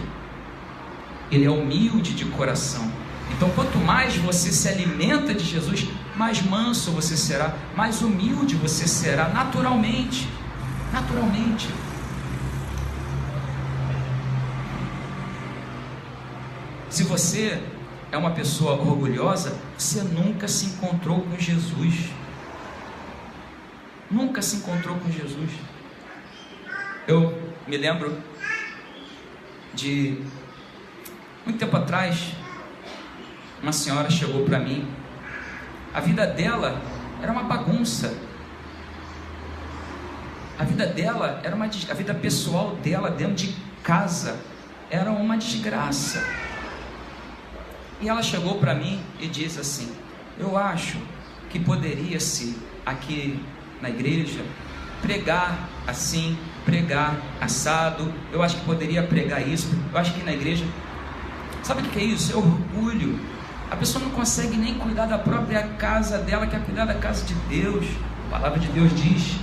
ele é humilde de coração, Então, quanto mais você se alimenta de Jesus, mais manso você será, mais humilde você será, naturalmente. Naturalmente. Se você é uma pessoa orgulhosa, você nunca se encontrou com Jesus. Nunca se encontrou com Jesus. Eu me lembro de muito tempo atrás, uma senhora chegou para mim. A vida dela era uma bagunça. A vida dela era a vida pessoal dela dentro de casa era uma desgraça. E ela chegou para mim e disse assim: eu acho que poderia-se aqui na igreja pregar assim, pregar assado. Eu acho que poderia pregar isso. Eu acho que na igreja, sabe o que é isso? É orgulho. A pessoa não consegue nem cuidar da própria casa dela, quer cuidar da casa de Deus. A palavra de Deus diz,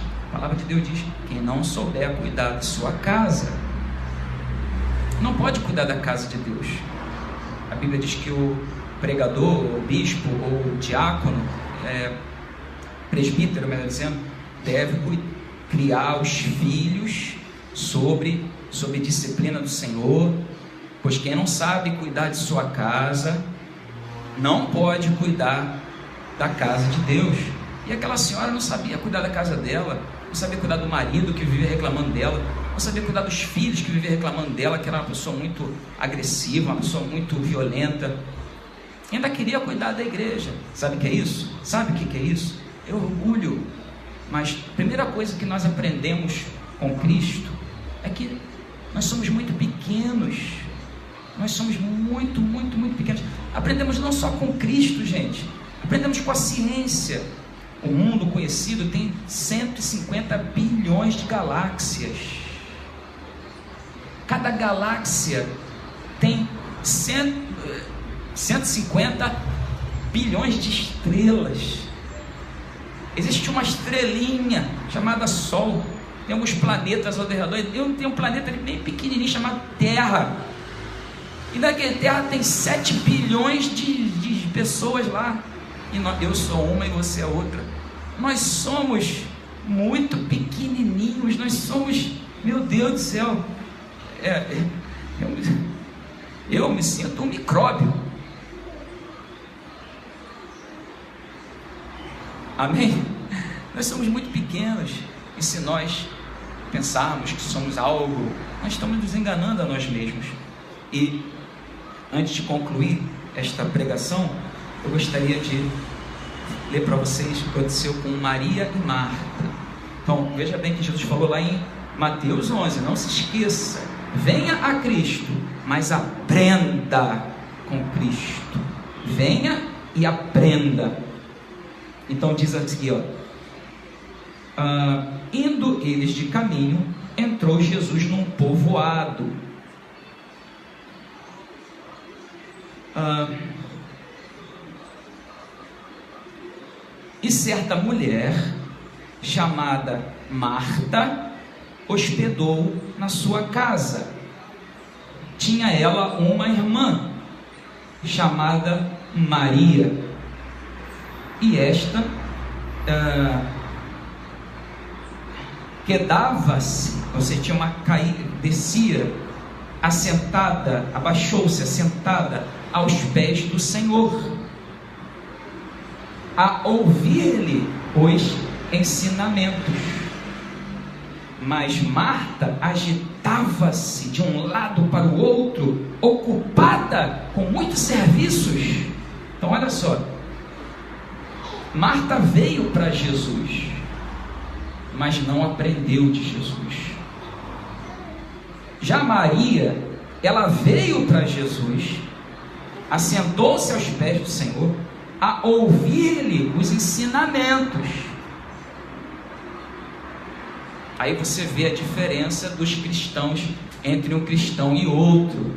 quem não souber cuidar de sua casa, não pode cuidar da casa de Deus. A Bíblia diz que o pregador, o bispo, ou o diácono, presbítero, melhor dizendo, deve criar os filhos sobre disciplina do Senhor, pois quem não sabe cuidar de sua casa, não pode cuidar da casa de Deus. E aquela senhora não sabia cuidar da casa dela, não sabia cuidar do marido que vivia reclamando dela, não sabia cuidar dos filhos que viviam reclamando dela, que era uma pessoa muito agressiva, uma pessoa muito violenta. E ainda queria cuidar da igreja. Sabe o que é isso? Sabe o que é isso? É orgulho. Mas a primeira coisa que nós aprendemos com Cristo é que nós somos muito pequenos. Nós somos muito pequenos. Aprendemos não só com Cristo, gente. Aprendemos com a ciência. O mundo conhecido tem 150 bilhões de galáxias. Cada galáxia tem 150 bilhões de estrelas. Existe uma estrelinha chamada Sol. Tem alguns planetas ao redor. Tem um planeta bem pequenininho chamado Terra. E naquele Terra tem 7 bilhões de pessoas lá. E eu sou uma e você é outra. Nós somos muito pequenininhos. Nós somos, meu Deus do céu, eu me sinto um micróbio. Amém? Nós somos muito pequenos. E se nós pensarmos que somos algo, nós estamos nos enganando a nós mesmos. E antes de concluir esta pregação, eu gostaria de ler para vocês o que aconteceu com Maria e Marta. Então, veja bem que Jesus falou lá em Mateus 11, não se esqueça: venha a Cristo, mas aprenda com Cristo. Venha e aprenda. Então diz aqui, indo eles de caminho, entrou Jesus num povoado. E certa mulher, chamada Marta, hospedou na sua casa. Tinha ela uma irmã, chamada Maria. E esta quedava-se, ou seja, tinha uma caída, descia, assentada, abaixou-se, assentada aos pés do Senhor, a ouvir-lhe os ensinamentos. Mas Marta agitava-se de um lado para o outro, ocupada com muitos serviços. Então olha só, Marta veio para Jesus, mas não aprendeu de Jesus. Já Maria, ela veio para Jesus, assentou-se aos pés do Senhor, a ouvir-lhe os ensinamentos. Aí você vê a diferença dos cristãos entre um cristão e outro.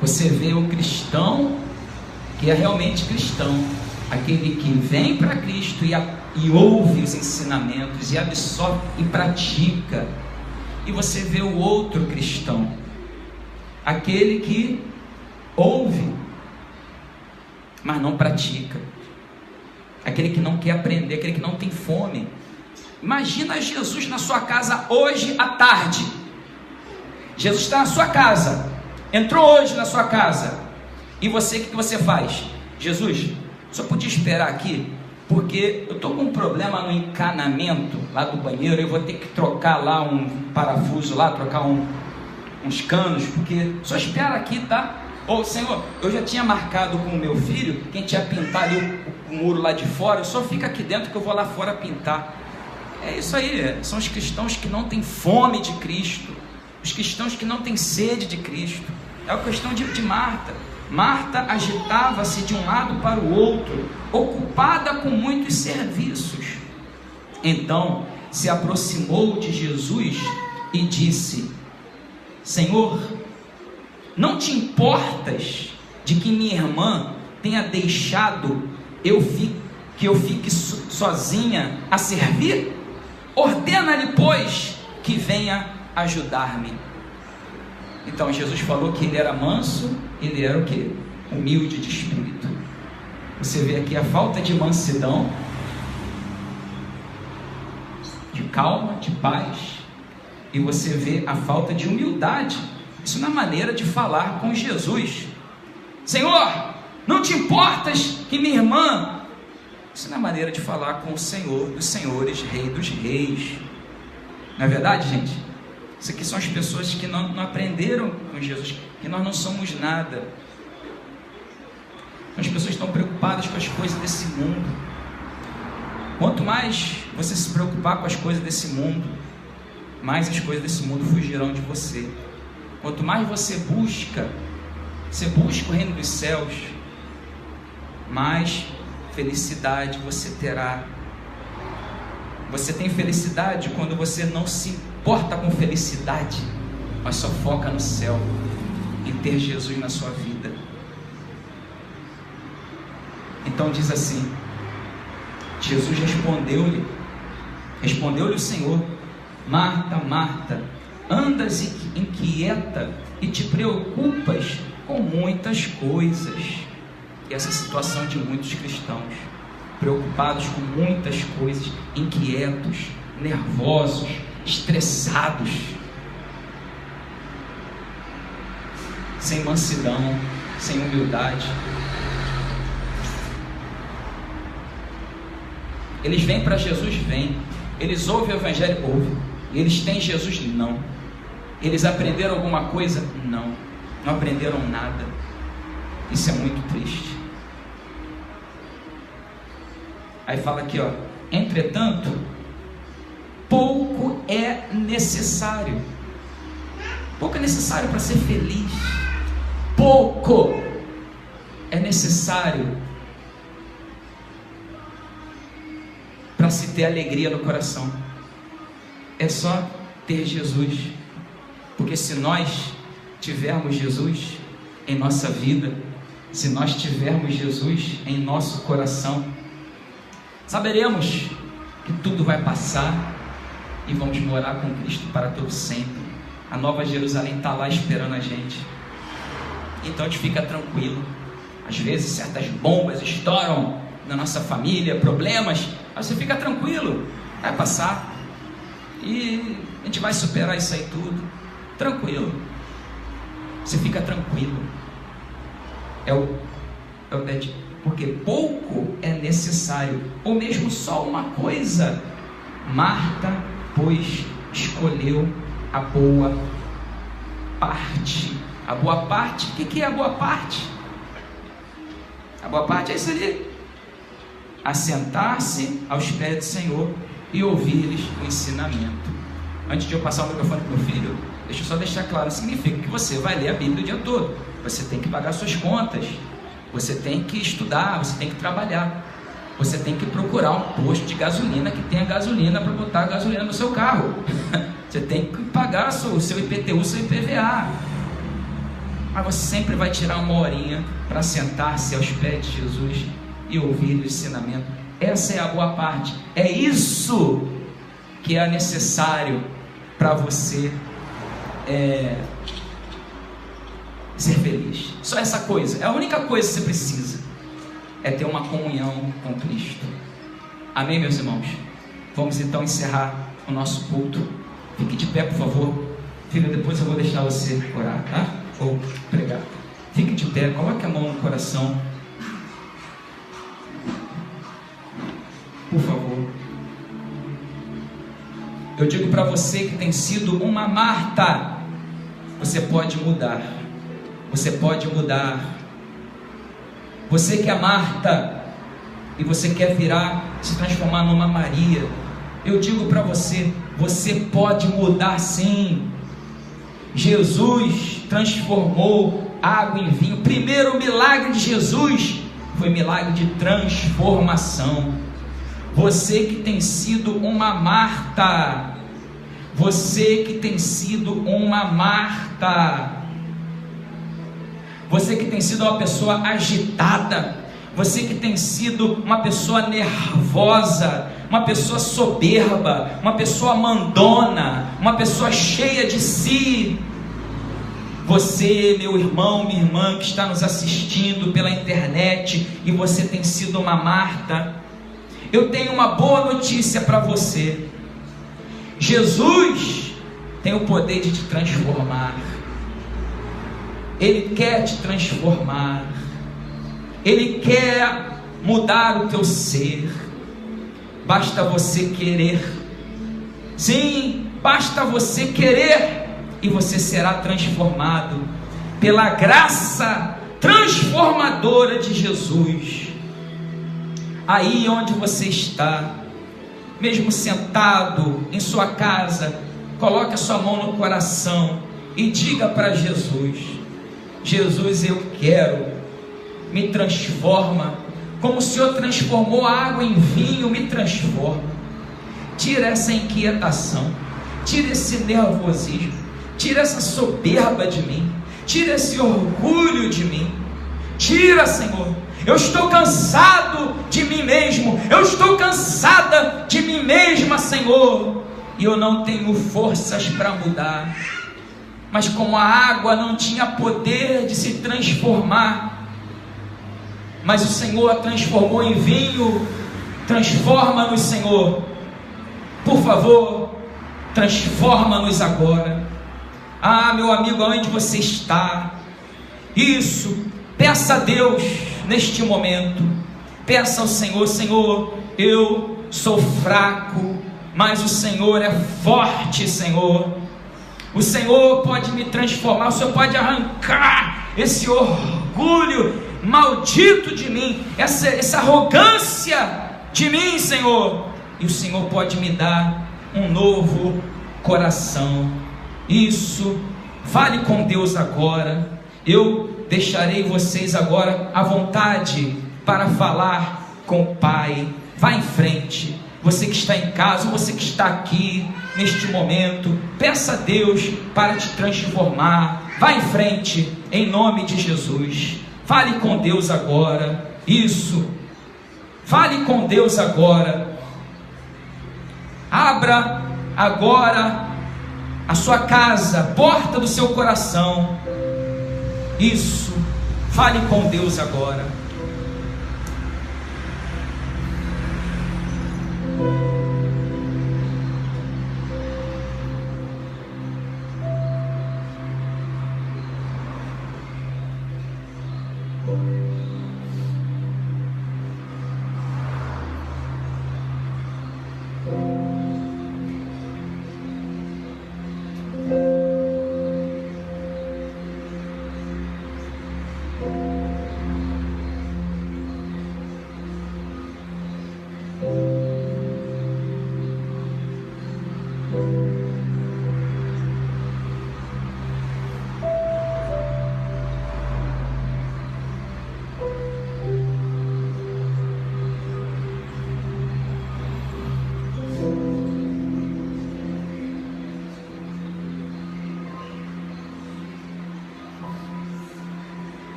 Você vê o cristão que é realmente cristão, aquele que vem para Cristo e ouve os ensinamentos e absorve e pratica. E você vê o outro cristão, aquele que ouve, mas não pratica. Aquele que não quer aprender, aquele que não tem fome. Imagina Jesus na sua casa hoje à tarde. Jesus está na sua casa, entrou hoje na sua casa, e você, o que você faz? Jesus, só podia esperar aqui, porque eu estou com um problema no encanamento lá do banheiro, eu vou ter que trocar lá um parafuso lá, trocar uns canos, porque só espera aqui, tá? Ou Senhor, eu já tinha marcado com o meu filho, quem tinha pintar ali o muro lá de fora, só fica aqui dentro que eu vou lá fora pintar. É isso aí, são os cristãos que não têm fome de Cristo, os cristãos que não têm sede de Cristo. É a questão de Marta. Marta agitava-se de um lado para o outro, ocupada com muitos serviços. Então se aproximou de Jesus e disse: Senhor, não te importas de que minha irmã tenha deixado que eu fique sozinha a servir? Ordena-lhe, pois, que venha ajudar-me. Então Jesus falou que ele era manso, ele era o quê? Humilde de espírito. Você vê aqui a falta de mansidão, de calma, de paz, e você vê a falta de humildade. Isso na maneira de falar com Jesus. Senhor, não te importas que minha irmã... Isso na maneira de falar com o Senhor dos senhores, Rei dos reis. Não é verdade, gente? Isso aqui são as pessoas que não aprenderam com Jesus, que nós não somos nada. As pessoas estão preocupadas com as coisas desse mundo. Quanto mais você se preocupar com as coisas desse mundo, mais as coisas desse mundo fugirão de você. Quanto mais você busca o reino dos céus, mais felicidade você terá. Você tem felicidade quando você não se importa com felicidade, mas só foca no céu, em ter Jesus na sua vida. Então diz assim, Jesus respondeu-lhe o Senhor: Marta, Marta, andas inquieta e te preocupas com muitas coisas. E essa situação de muitos cristãos, preocupados com muitas coisas, inquietos, nervosos, estressados, sem mansidão, sem humildade. Eles vêm para Jesus? Vêm. Eles ouvem o Evangelho? Ouvem. Eles têm Jesus? Não. Eles aprenderam alguma coisa? Não. Não aprenderam nada. Isso é muito triste. Aí fala aqui, ó: entretanto, pouco é necessário. Pouco é necessário para ser feliz. Pouco é necessário para se ter alegria no coração. É só ter Jesus. Porque se nós tivermos Jesus em nossa vida, se nós tivermos Jesus em nosso coração, saberemos que tudo vai passar e vamos morar com Cristo para todo sempre. A Nova Jerusalém está lá esperando a gente. Então a gente fica tranquilo. Às vezes certas bombas estouram na nossa família, problemas, mas você fica tranquilo, vai passar e a gente vai superar isso aí tudo, tranquilo. Você fica tranquilo. Porque pouco é necessário, ou mesmo só uma coisa. Marta, pois, escolheu a boa parte. A boa parte, o que é a boa parte? A boa parte é isso ali: assentar-se aos pés do Senhor e ouvir-lhes o ensinamento. Antes de eu passar o microfone para o meu filho, deixa eu só deixar claro: significa que você vai ler a Bíblia o dia todo, você tem que pagar suas contas, você tem que estudar, você tem que trabalhar, você tem que procurar um posto de gasolina que tenha gasolina para botar a gasolina no seu carro. Você tem que pagar o seu IPTU, o seu IPVA. Mas você sempre vai tirar uma horinha para sentar-se aos pés de Jesus e ouvir o ensinamento. Essa é a boa parte. É isso que é necessário para você ser feliz. Só essa coisa. É a única coisa que você precisa. é ter uma comunhão com Cristo. Amém, meus irmãos? Vamos então encerrar o nosso culto. Fique de pé, por favor. Filho, depois eu vou deixar você orar, tá? Ou pregar. Fique de pé, coloque a mão no coração. Por favor. Eu digo para você que tem sido uma Marta, você pode mudar. Você pode mudar. Você que é Marta e você quer virar, se transformar numa Maria, eu digo para você, você pode mudar sim. Jesus transformou água em vinho. O primeiro milagre de Jesus foi milagre de transformação. Você que tem sido uma Marta, você que tem sido uma Marta, você que tem sido uma pessoa agitada, você que tem sido uma pessoa nervosa, uma pessoa soberba, uma pessoa mandona, uma pessoa cheia de si. Você, meu irmão, minha irmã, que está nos assistindo pela internet e você tem sido uma Marta, eu tenho uma boa notícia para você. Jesus tem o poder de te transformar. Ele quer te transformar. Ele quer mudar o teu ser. Basta você querer. Sim, basta você querer e você será transformado pela graça transformadora de Jesus. Aí onde você está, mesmo sentado em sua casa, coloque a sua mão no coração e diga para Jesus: Jesus, eu quero, me transforma, como o Senhor transformou a água em vinho, me transforma. Tira essa inquietação, tira esse nervosismo, tira essa soberba de mim, tira esse orgulho de mim. Tira, Senhor. Eu estou cansado de mim mesmo, eu estou cansada de mim mesma, Senhor, e eu não tenho forças para mudar. Mas como a água não tinha poder de se transformar, mas o Senhor a transformou em vinho, transforma-nos, Senhor. Por favor, transforma-nos agora. Ah, meu amigo, aonde você está? Isso, peça a Deus neste momento. Peça ao Senhor: Senhor, eu sou fraco, mas o Senhor é forte, Senhor. O Senhor pode me transformar, o Senhor pode arrancar esse orgulho maldito de mim, essa arrogância de mim, Senhor. E o Senhor pode me dar um novo coração. Isso, fale com Deus agora. Eu deixarei vocês agora à vontade para falar com o Pai. Vá em frente. Você que está em casa, você que está aqui neste momento, peça a Deus para te transformar. Vá em frente, em nome de Jesus. Fale com Deus agora. Isso. Fale com Deus agora. Abra agora a sua casa, a porta do seu coração. Isso. Fale com Deus agora.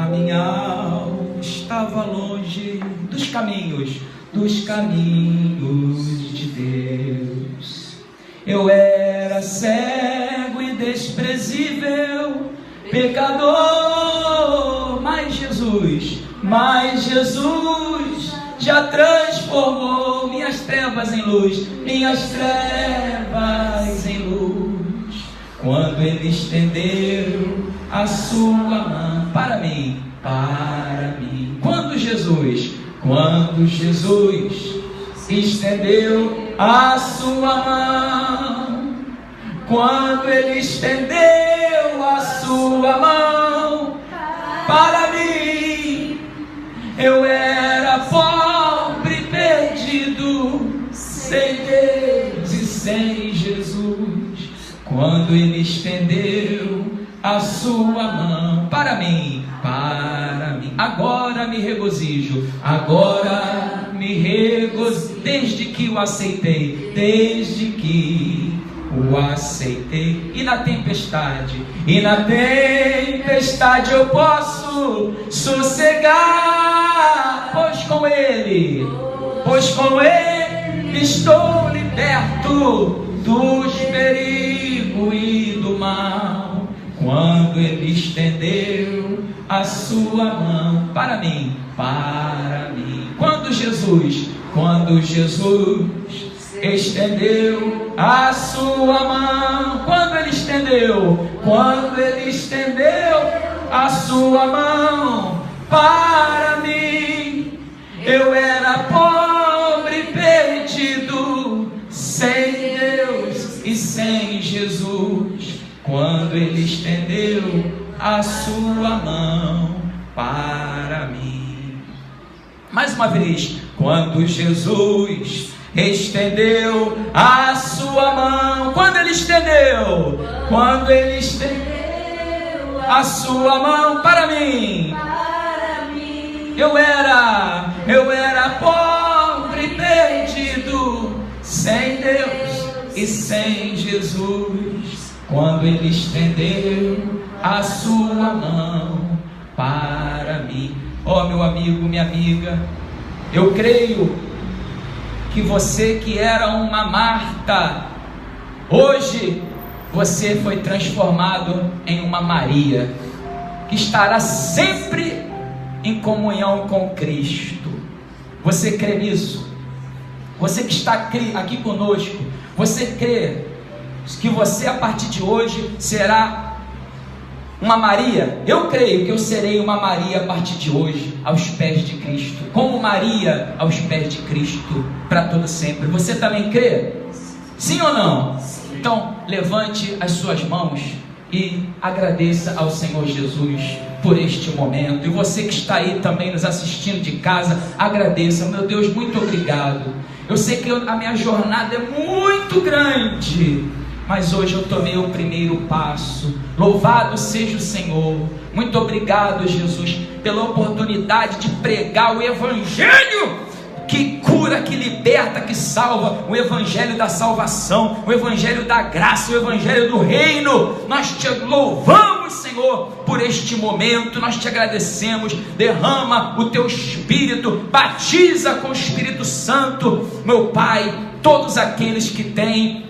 A minha alma estava longe dos caminhos de Deus. Eu era cego e desprezível, pecador, mas Jesus já transformou minhas trevas em luz, quando Ele estendeu a sua mão para mim. Quando Jesus estendeu a sua mão, quando Ele estendeu a sua mão para mim, eu era pobre, perdido, sem Deus e sem Jesus. Quando Ele estendeu a sua mão para mim, agora me regozijo, desde que o aceitei, e na tempestade eu posso sossegar, pois com Ele estou liberto dos perigos e do mal. Quando Ele estendeu a sua mão para mim. Quando Jesus estendeu a sua mão, quando Ele estendeu a sua mão para mim, eu era pobre, perdido, sem Deus e sem Jesus. Quando Ele estendeu a sua mão para mim. Mais uma vez, quando Jesus estendeu a sua mão, quando Ele estendeu a sua mão para mim, eu era pobre, perdido, sem Deus e sem Jesus. Quando Ele estendeu a sua mão para mim. Ó, meu amigo, minha amiga, eu creio que você que era uma Marta, hoje você foi transformado em uma Maria, que estará sempre em comunhão com Cristo. Você crê nisso? Você que está aqui conosco, você crê que você a partir de hoje será uma Maria? Eu creio que eu serei uma Maria a partir de hoje, aos pés de Cristo, como Maria aos pés de Cristo, para todo sempre. Você também crê? Sim ou não? Então levante as suas mãos e agradeça ao Senhor Jesus por este momento. E você que está aí também nos assistindo de casa, agradeça. Meu Deus, muito obrigado. Eu sei que a minha jornada é muito grande, mas hoje eu tomei o primeiro passo. Louvado seja o Senhor. Muito obrigado, Jesus, pela oportunidade de pregar o Evangelho que cura, que liberta, que salva, o Evangelho da salvação, o Evangelho da graça, o Evangelho do reino. Nós te louvamos, Senhor, por este momento. Nós te agradecemos. Derrama o teu Espírito, batiza com o Espírito Santo, meu Pai, todos aqueles que têm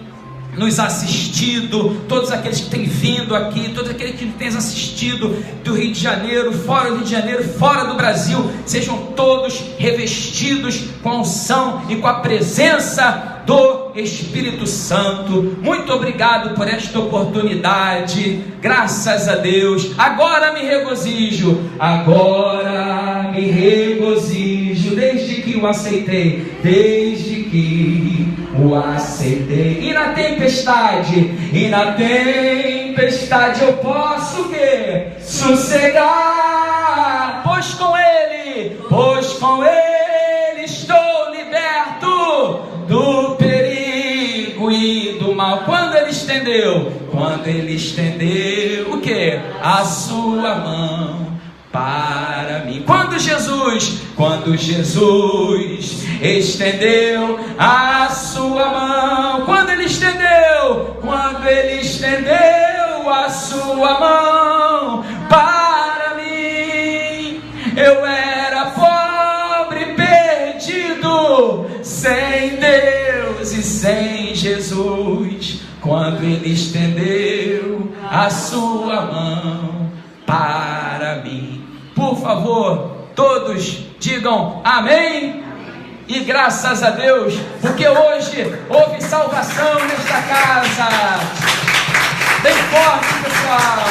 nos assistido, todos aqueles que têm vindo aqui, todos aqueles que têm assistido do Rio de Janeiro, fora do Rio de Janeiro, fora do Brasil, sejam todos revestidos com a unção e com a presença do Espírito Santo. Muito obrigado por esta oportunidade, graças a Deus. Agora me regozijo, desde que o aceitei, E na tempestade eu posso o quê? Sossegar, pois com Ele estou liberto do perigo e do mal. Quando Ele estendeu o quê? A sua mão para mim. Quando Jesus estendeu a sua mão, quando Ele estendeu a sua mão para mim, estendeu a sua mão para mim. Por favor, todos digam amém e graças a Deus, porque hoje houve salvação nesta casa. Bem forte, pessoal.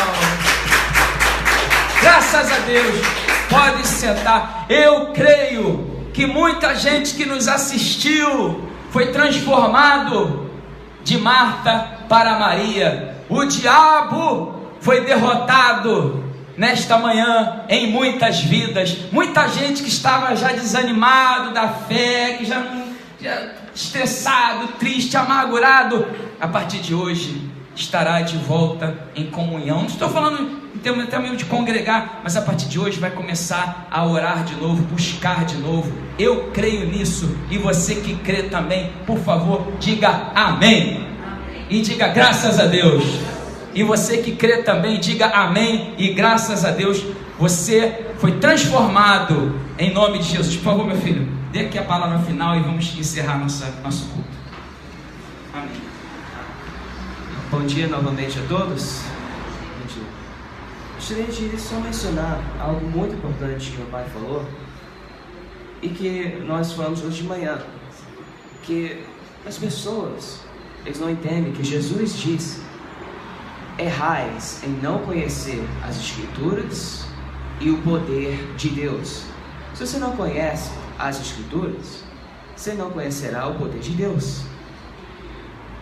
Graças a Deus. Pode sentar. Eu creio que muita gente que nos assistiu foi transformado de Marta para Maria. O diabo foi derrotado nesta manhã em muitas vidas. Muita gente que estava já desanimado da fé, que já estressado, triste, amargurado, a partir de hoje estará de volta em comunhão. Não estou falando em termos até mesmo de congregar, mas a partir de hoje vai começar a orar de novo, buscar de novo. Eu creio nisso, e você que crê também, por favor, diga amém. E diga graças a Deus. E você que crê também, diga amém e graças a Deus. Você foi transformado em nome de Jesus. Por favor, meu filho, dê aqui a palavra final e vamos encerrar nosso culto. Amém. Bom dia novamente a todos. Bom dia. Gostaria de só mencionar algo muito importante que meu pai falou e que nós falamos hoje de manhã, que as pessoas, eles não entendem que Jesus disse: errais em não conhecer as Escrituras e o poder de Deus. Se você não conhece as Escrituras, você não conhecerá o poder de Deus.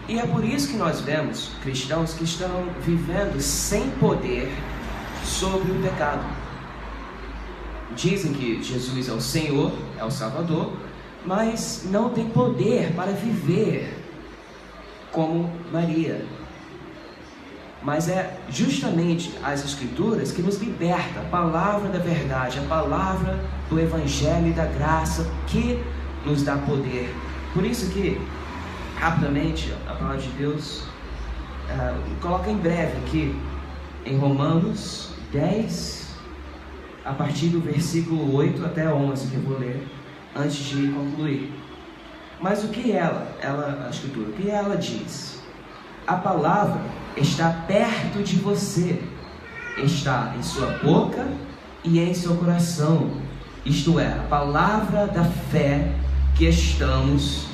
E é por isso que nós vemos cristãos que estão vivendo sem poder sobre o pecado. Dizem que Jesus é o Senhor, é o Salvador, mas não tem poder para viver como Maria. Mas é justamente as Escrituras que nos liberta, a palavra da verdade, a palavra do Evangelho e da graça que nos dá poder. Por isso que, rapidamente, a palavra de Deus coloca em breve aqui em Romanos 10, a partir do versículo 8 até 11, que eu vou ler antes de concluir. Mas o que a Escritura, o que ela diz? A palavra está perto de você, está em sua boca e em seu coração, isto é, a palavra da fé que estamos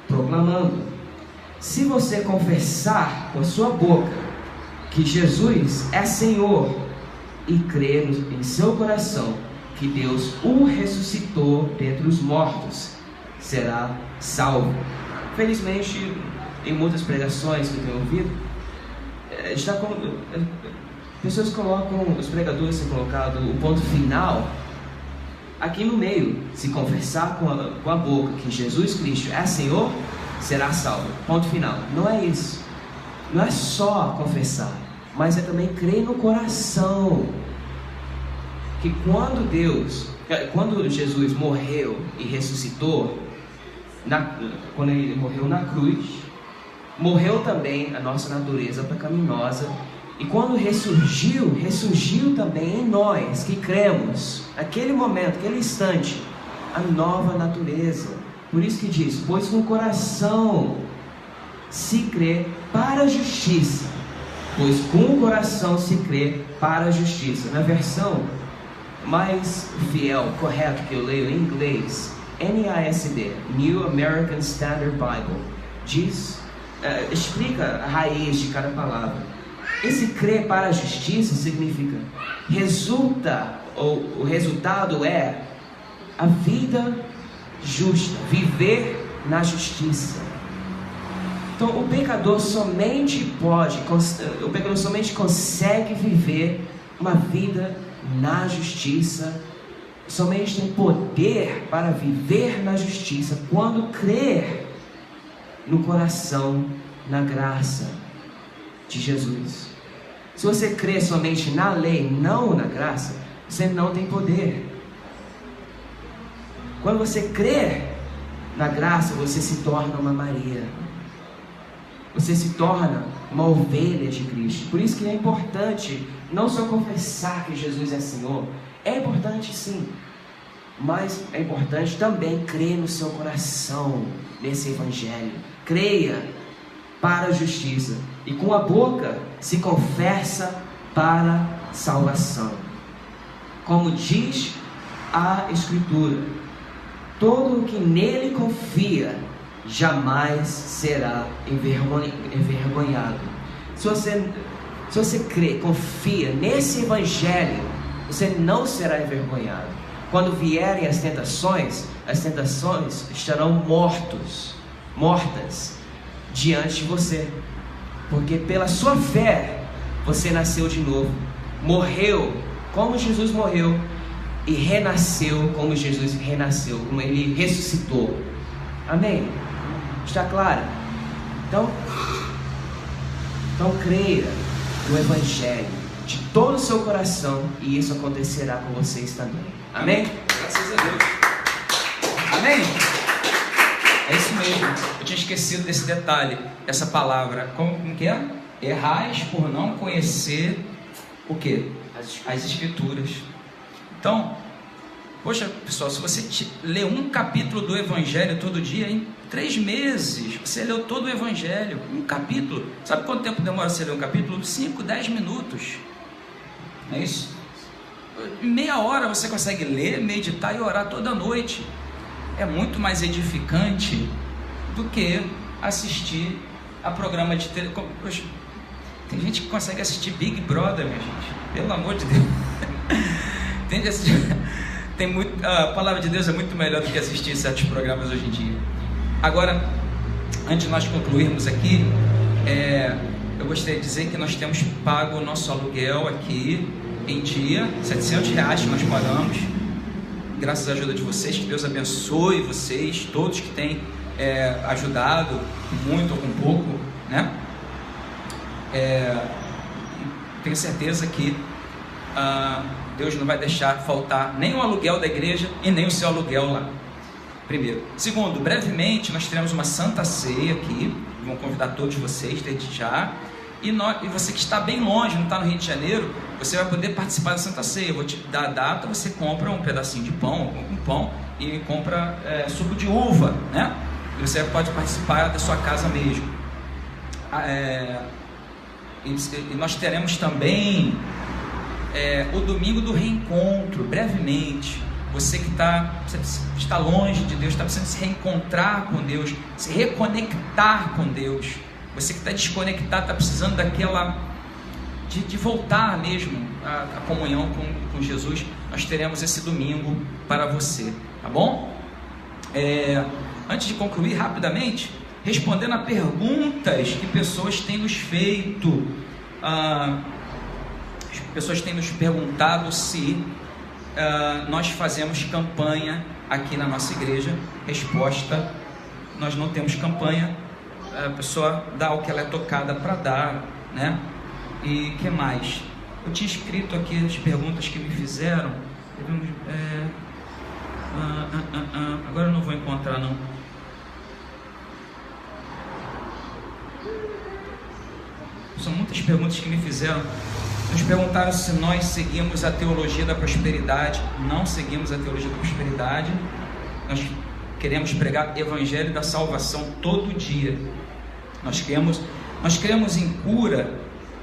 proclamando. Se você confessar com a sua boca que Jesus é Senhor e crer em seu coração que Deus o ressuscitou dentre os mortos, será salvo. Felizmente, em muitas pregações que eu tenho ouvido, pessoas colocam, os pregadores têm colocado o ponto final aqui no meio. Se confessar com a boca que Jesus Cristo é Senhor, será salvo. Ponto final. Não é isso. Não é só confessar, mas é também crer no coração que quando Jesus morreu e ressuscitou, quando ele morreu na cruz, morreu também a nossa natureza pecaminosa, e quando ressurgiu também em nós que cremos, naquele momento, naquele instante, a nova natureza. Por isso que diz: pois no coração se crê para a justiça, pois com o coração se crê para a justiça. Na versão mais fiel, correta, que eu leio em inglês, NASB, New American Standard Bible, diz, explica a raiz de cada palavra. Esse crer para a justiça significa o resultado é a vida justa, viver na justiça. Então o pecador somente consegue viver uma vida na justiça, somente tem poder para viver na justiça quando crer no coração, na graça de Jesus. Se você crê somente na lei, não na graça, você não tem poder. Quando você crê na graça, você se torna uma Maria. Você se torna uma ovelha de Cristo. Por isso que é importante não só confessar que Jesus é Senhor, é importante sim, mas é importante também crer no seu coração nesse Evangelho. Creia para a justiça, e com a boca se confessa para salvação. Como diz a Escritura, todo o que nele confia jamais será envergonhado. Se você crê, confia nesse Evangelho, você não será envergonhado. Quando vierem as tentações estarão mortas diante de você, porque pela sua fé você nasceu de novo, morreu como Jesus morreu e renasceu como Jesus renasceu, como Ele ressuscitou. Amém? Está claro? Então creia no Evangelho de todo o seu coração, e isso acontecerá com vocês também. Amém? Graças a Deus. Amém? É isso mesmo. Eu tinha esquecido desse detalhe, essa palavra. Como que é? Errais por não conhecer o quê? As Escrituras. Então, poxa, pessoal, se você lê um capítulo do Evangelho todo dia, em 3 meses, você leu todo o Evangelho, um capítulo. Sabe quanto tempo demora você ler um capítulo? 5, 10 minutos. Não é isso? Em meia hora você consegue ler, meditar e orar toda noite. É muito mais edificante do que assistir a programa de televisão. Tem gente que consegue assistir Big Brother, minha gente. Pelo amor de Deus. A palavra de Deus é muito melhor do que assistir certos programas hoje em dia. Agora, antes de nós concluirmos aqui, eu gostaria de dizer que nós temos pago o nosso aluguel aqui em dia, R$700 que nós pagamos, graças à ajuda de vocês. Que Deus abençoe vocês, todos que têm ajudado, muito ou com pouco, né? Tenho certeza que Deus não vai deixar faltar nem o aluguel da igreja e nem o seu aluguel lá. Primeiro. Segundo, brevemente nós teremos uma santa ceia aqui. Vou convidar todos vocês desde já. E você que está bem longe, não está no Rio de Janeiro, você vai poder participar da santa ceia. Eu vou te dar a data, você compra um pedacinho de pão, um pão, e compra suco de uva, né? E você pode participar da sua casa mesmo. E nós teremos também o domingo do reencontro, brevemente. Você que está longe de Deus, está precisando se reencontrar com Deus, se reconectar com Deus. Você que está desconectado, está precisando de voltar mesmo à comunhão com Jesus. Nós teremos esse domingo para você, tá bom? Antes de concluir rapidamente, respondendo a perguntas que pessoas têm nos feito. As pessoas têm nos perguntado se nós fazemos campanha aqui na nossa igreja. Resposta: nós não temos campanha. A pessoa dá o que ela é tocada para dar, né? E que mais? Eu tinha escrito aqui as perguntas que me fizeram. Agora eu não vou encontrar, não. São muitas perguntas que me fizeram. Nos perguntaram se nós seguimos a teologia da prosperidade. Não seguimos a teologia da prosperidade. Nós queremos pregar evangelho da salvação todo dia. Nós cremos em cura,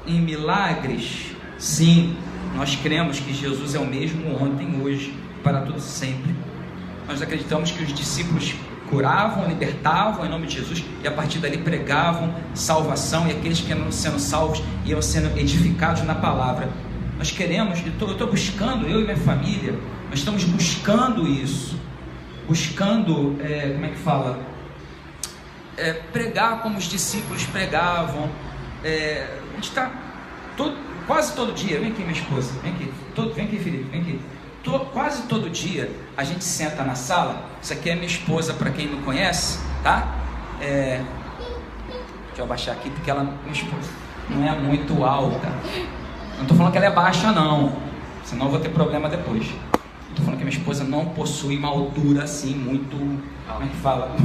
em milagres. Sim, nós cremos que Jesus é o mesmo ontem, hoje, para todo sempre. Nós acreditamos que os discípulos curavam, libertavam em nome de Jesus, e a partir dali pregavam salvação, e aqueles que iam sendo salvos iam sendo edificados na palavra. Nós queremos, eu estou buscando, eu e minha família, nós estamos buscando isso, buscando, pregar como os discípulos pregavam. A gente está quase todo dia, vem aqui minha esposa, vem aqui Felipe, vem aqui. Quase todo dia a gente senta na sala. Isso aqui é minha esposa, para quem não conhece, tá? Deixa eu abaixar aqui, porque minha esposa não é muito alta. Não estou falando que ela é baixa, não, senão eu vou ter problema depois. Estou falando que minha esposa não possui uma altura assim muito, como é que fala?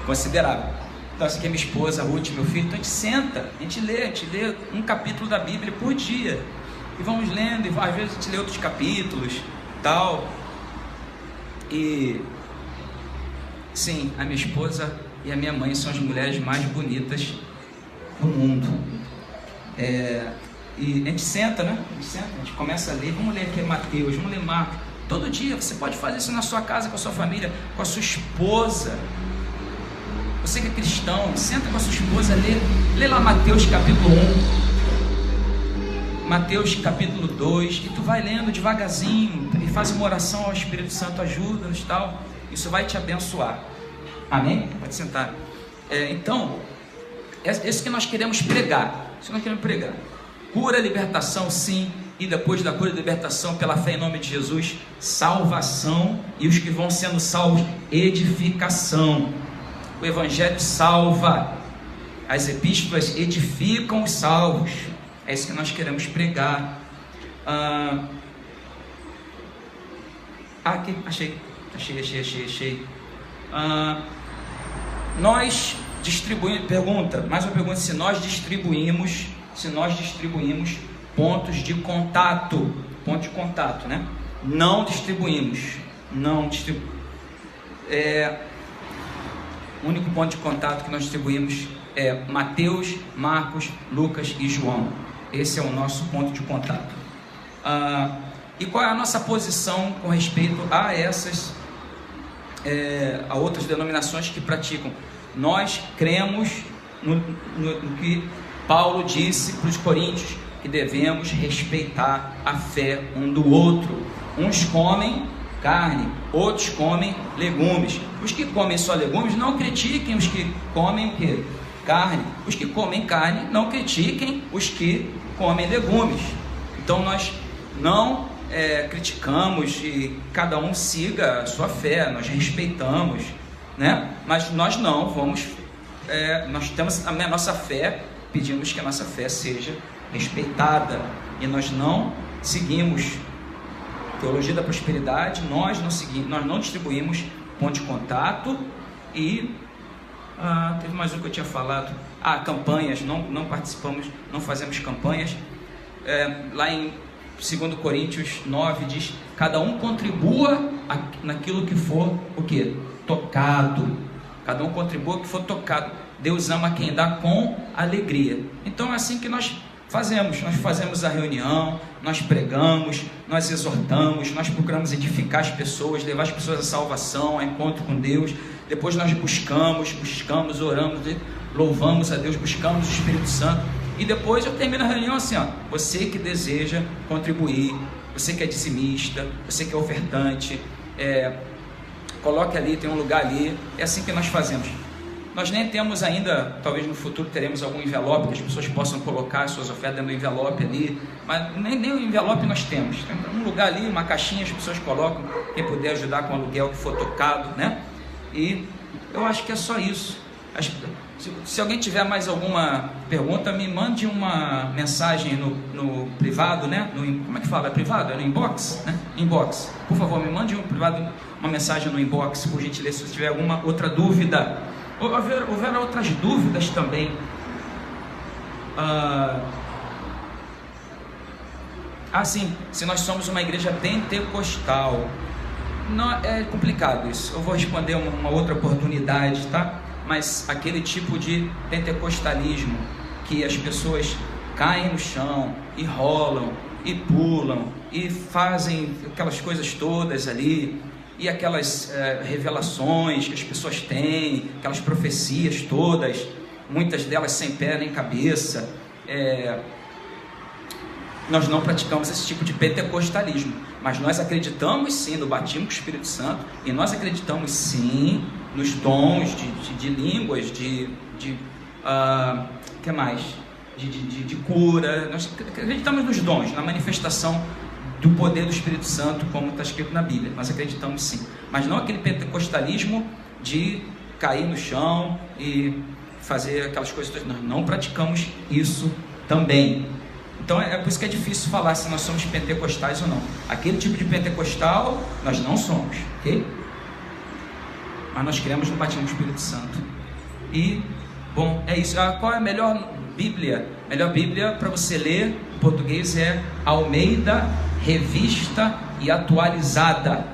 Considerável. Então essa aqui é minha esposa, Ruth, meu filho. Então a gente senta, a gente lê um capítulo da Bíblia por dia. E vamos lendo, e às vezes a gente lê outros capítulos, tal. E sim, a minha esposa e a minha mãe são as mulheres mais bonitas do mundo. E a gente senta, né? A gente começa a ler. Vamos ler aqui Mateus, vamos ler Marcos. Todo dia você pode fazer isso na sua casa, com a sua família, com a sua esposa. Você que é cristão, senta com a sua esposa, lê lá Mateus capítulo 1, Mateus capítulo 2, e tu vai lendo devagarzinho e faz uma oração ao Espírito Santo, ajuda-nos e tal. Isso vai te abençoar. Amém? Pode sentar. Então, é isso que nós queremos pregar. Isso que nós queremos pregar. Cura, libertação, sim. E depois da cura e libertação, pela fé em nome de Jesus, salvação. E os que vão sendo salvos, edificação. O Evangelho salva. As epístolas edificam os salvos. É isso que nós queremos pregar. Aqui, achei. Nós distribuímos, mais uma pergunta, se nós distribuímos pontos de contato, né? Não distribuímos, o único ponto de contato que nós distribuímos é Mateus, Marcos, Lucas e João. Esse é o nosso ponto de contato. E qual é a nossa posição com respeito a essas, a outras denominações que praticam? Nós cremos no que Paulo disse para os coríntios, que devemos respeitar a fé um do outro. Uns comem carne, outros comem legumes. Os que comem só legumes não critiquem os que comem o quê? Carne. Os que comem carne não critiquem os que comem legumes. Então nós não criticamos e cada um siga a sua fé, nós respeitamos, né? Mas nós não vamos, nós temos a nossa fé, pedimos que a nossa fé seja respeitada, e nós não seguimos teologia da prosperidade, nós não distribuímos ponto de contato. E teve mais um que eu tinha falado, campanhas, não participamos, não fazemos campanhas. Lá em 2 Coríntios 9 diz: cada um contribua naquilo que for o quê? Tocado. Cada um contribua que for tocado. Deus ama quem dá com alegria. Então é assim que nós fazemos. Nós fazemos a reunião, nós pregamos, nós exortamos, nós procuramos edificar as pessoas, levar as pessoas à salvação, a encontro com Deus. Depois nós buscamos, oramos, louvamos a Deus, buscamos o Espírito Santo. E depois eu termino a reunião assim, você que deseja contribuir, você que é dizimista, você que é ofertante, coloque ali, tem um lugar ali. É assim que nós fazemos. Nós nem temos ainda, talvez no futuro teremos algum envelope que as pessoas possam colocar as suas ofertas dentro do envelope ali, mas nem o envelope nós temos. Tem um lugar ali, uma caixinha, as pessoas colocam, quem puder ajudar com o aluguel que for tocado, né? E eu acho que é só isso. Se alguém tiver mais alguma pergunta, me mande uma mensagem no privado, né? Como é que fala? É privado? É no inbox? Né? Inbox. Por favor, me mande uma mensagem no inbox, por gentileza, se tiver alguma outra dúvida. Houveram outras dúvidas também. Sim, se nós somos uma igreja pentecostal. Não, é complicado isso. Eu vou responder uma outra oportunidade, tá? Mas aquele tipo de pentecostalismo que as pessoas caem no chão e rolam e pulam e fazem aquelas coisas todas ali, e aquelas revelações que as pessoas têm, aquelas profecias todas, muitas delas sem pé nem cabeça, nós não praticamos esse tipo de pentecostalismo, mas nós acreditamos sim no batismo com o Espírito Santo, e nós acreditamos sim nos dons de línguas, que mais? De cura. Nós acreditamos nos dons, na manifestação do poder do Espírito Santo, como está escrito na Bíblia. Nós acreditamos sim, mas não aquele pentecostalismo de cair no chão e fazer aquelas coisas. Nós não praticamos isso também. Então é por isso que é difícil falar se nós somos pentecostais ou não. Aquele tipo de pentecostal nós não somos, ok? Mas nós cremos no batismo do Espírito Santo. E, bom, é isso. Qual é a melhor Bíblia? A melhor Bíblia para você ler em português é Almeida Revista e Atualizada.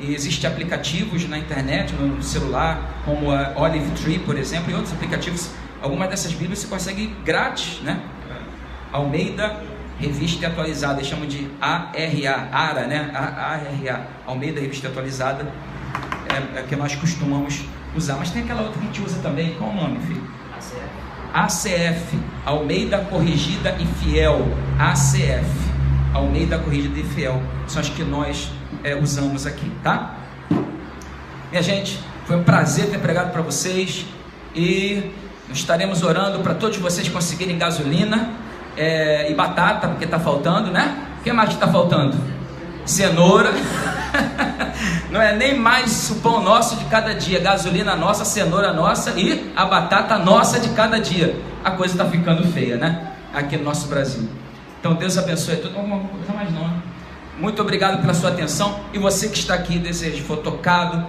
E existem aplicativos na internet, no celular, como a Olive Tree, por exemplo, e outros aplicativos. Algumas dessas Bíblias você consegue grátis, né? Almeida, Revista Atualizada, eles chamam de ARA, né? ARA, Almeida, Revista Atualizada, é que nós costumamos usar. Mas tem aquela outra que a gente usa também, qual o nome, filho? ACF, Almeida Corrigida e Fiel. ACF, Almeida Corrigida e Fiel, são as que nós usamos aqui, tá? Minha gente, foi um prazer ter pregado para vocês, e estaremos orando para todos vocês conseguirem gasolina e batata, porque está faltando, né? O que mais que está faltando? Cenoura. Não é nem mais o pão nosso de cada dia, gasolina nossa, cenoura nossa e a batata nossa de cada dia. A coisa está ficando feia, né? Aqui no nosso Brasil. Então Deus abençoe tudo. Não coisa mais não, né? Muito obrigado pela sua atenção. E você que está aqui, deseja, for tocado,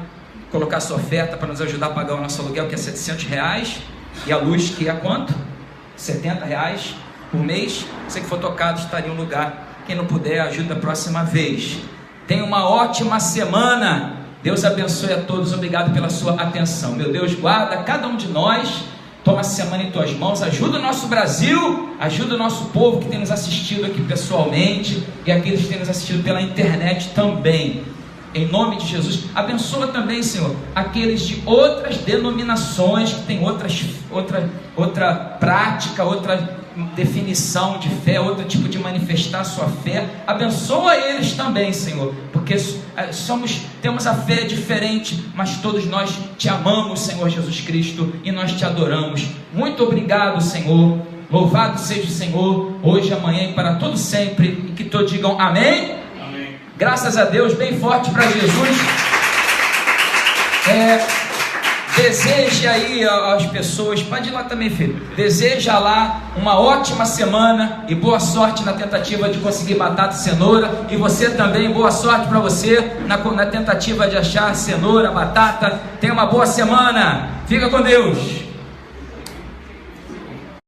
colocar sua oferta para nos ajudar a pagar o nosso aluguel, que é R$700, e a luz, que é quanto? R$70 por mês. Você que for tocado estaria em um lugar. Quem não puder, ajuda a próxima vez. Tenha uma ótima semana. Deus abençoe a todos. Obrigado pela sua atenção. Meu Deus, guarda cada um de nós. Toma essa semana em tuas mãos. Ajuda o nosso Brasil. Ajuda o nosso povo que tem nos assistido aqui pessoalmente, e aqueles que têm nos assistido pela internet também. Em nome de Jesus. Abençoa também, Senhor, aqueles de outras denominações que têm outra prática, outra definição de fé, outro tipo de manifestar a sua fé. Abençoa eles também, Senhor, porque temos a fé diferente, mas todos nós te amamos, Senhor Jesus Cristo, e nós te adoramos. Muito obrigado, Senhor. Louvado seja o Senhor, hoje, amanhã e para todo sempre, e que todos digam amém. Amém. Graças a Deus, bem forte para Jesus. Deseja aí às pessoas, pode ir lá também, filho, deseja lá uma ótima semana e boa sorte na tentativa de conseguir batata e cenoura, e você também, boa sorte para você na tentativa de achar cenoura, batata. Tenha uma boa semana, fica com Deus.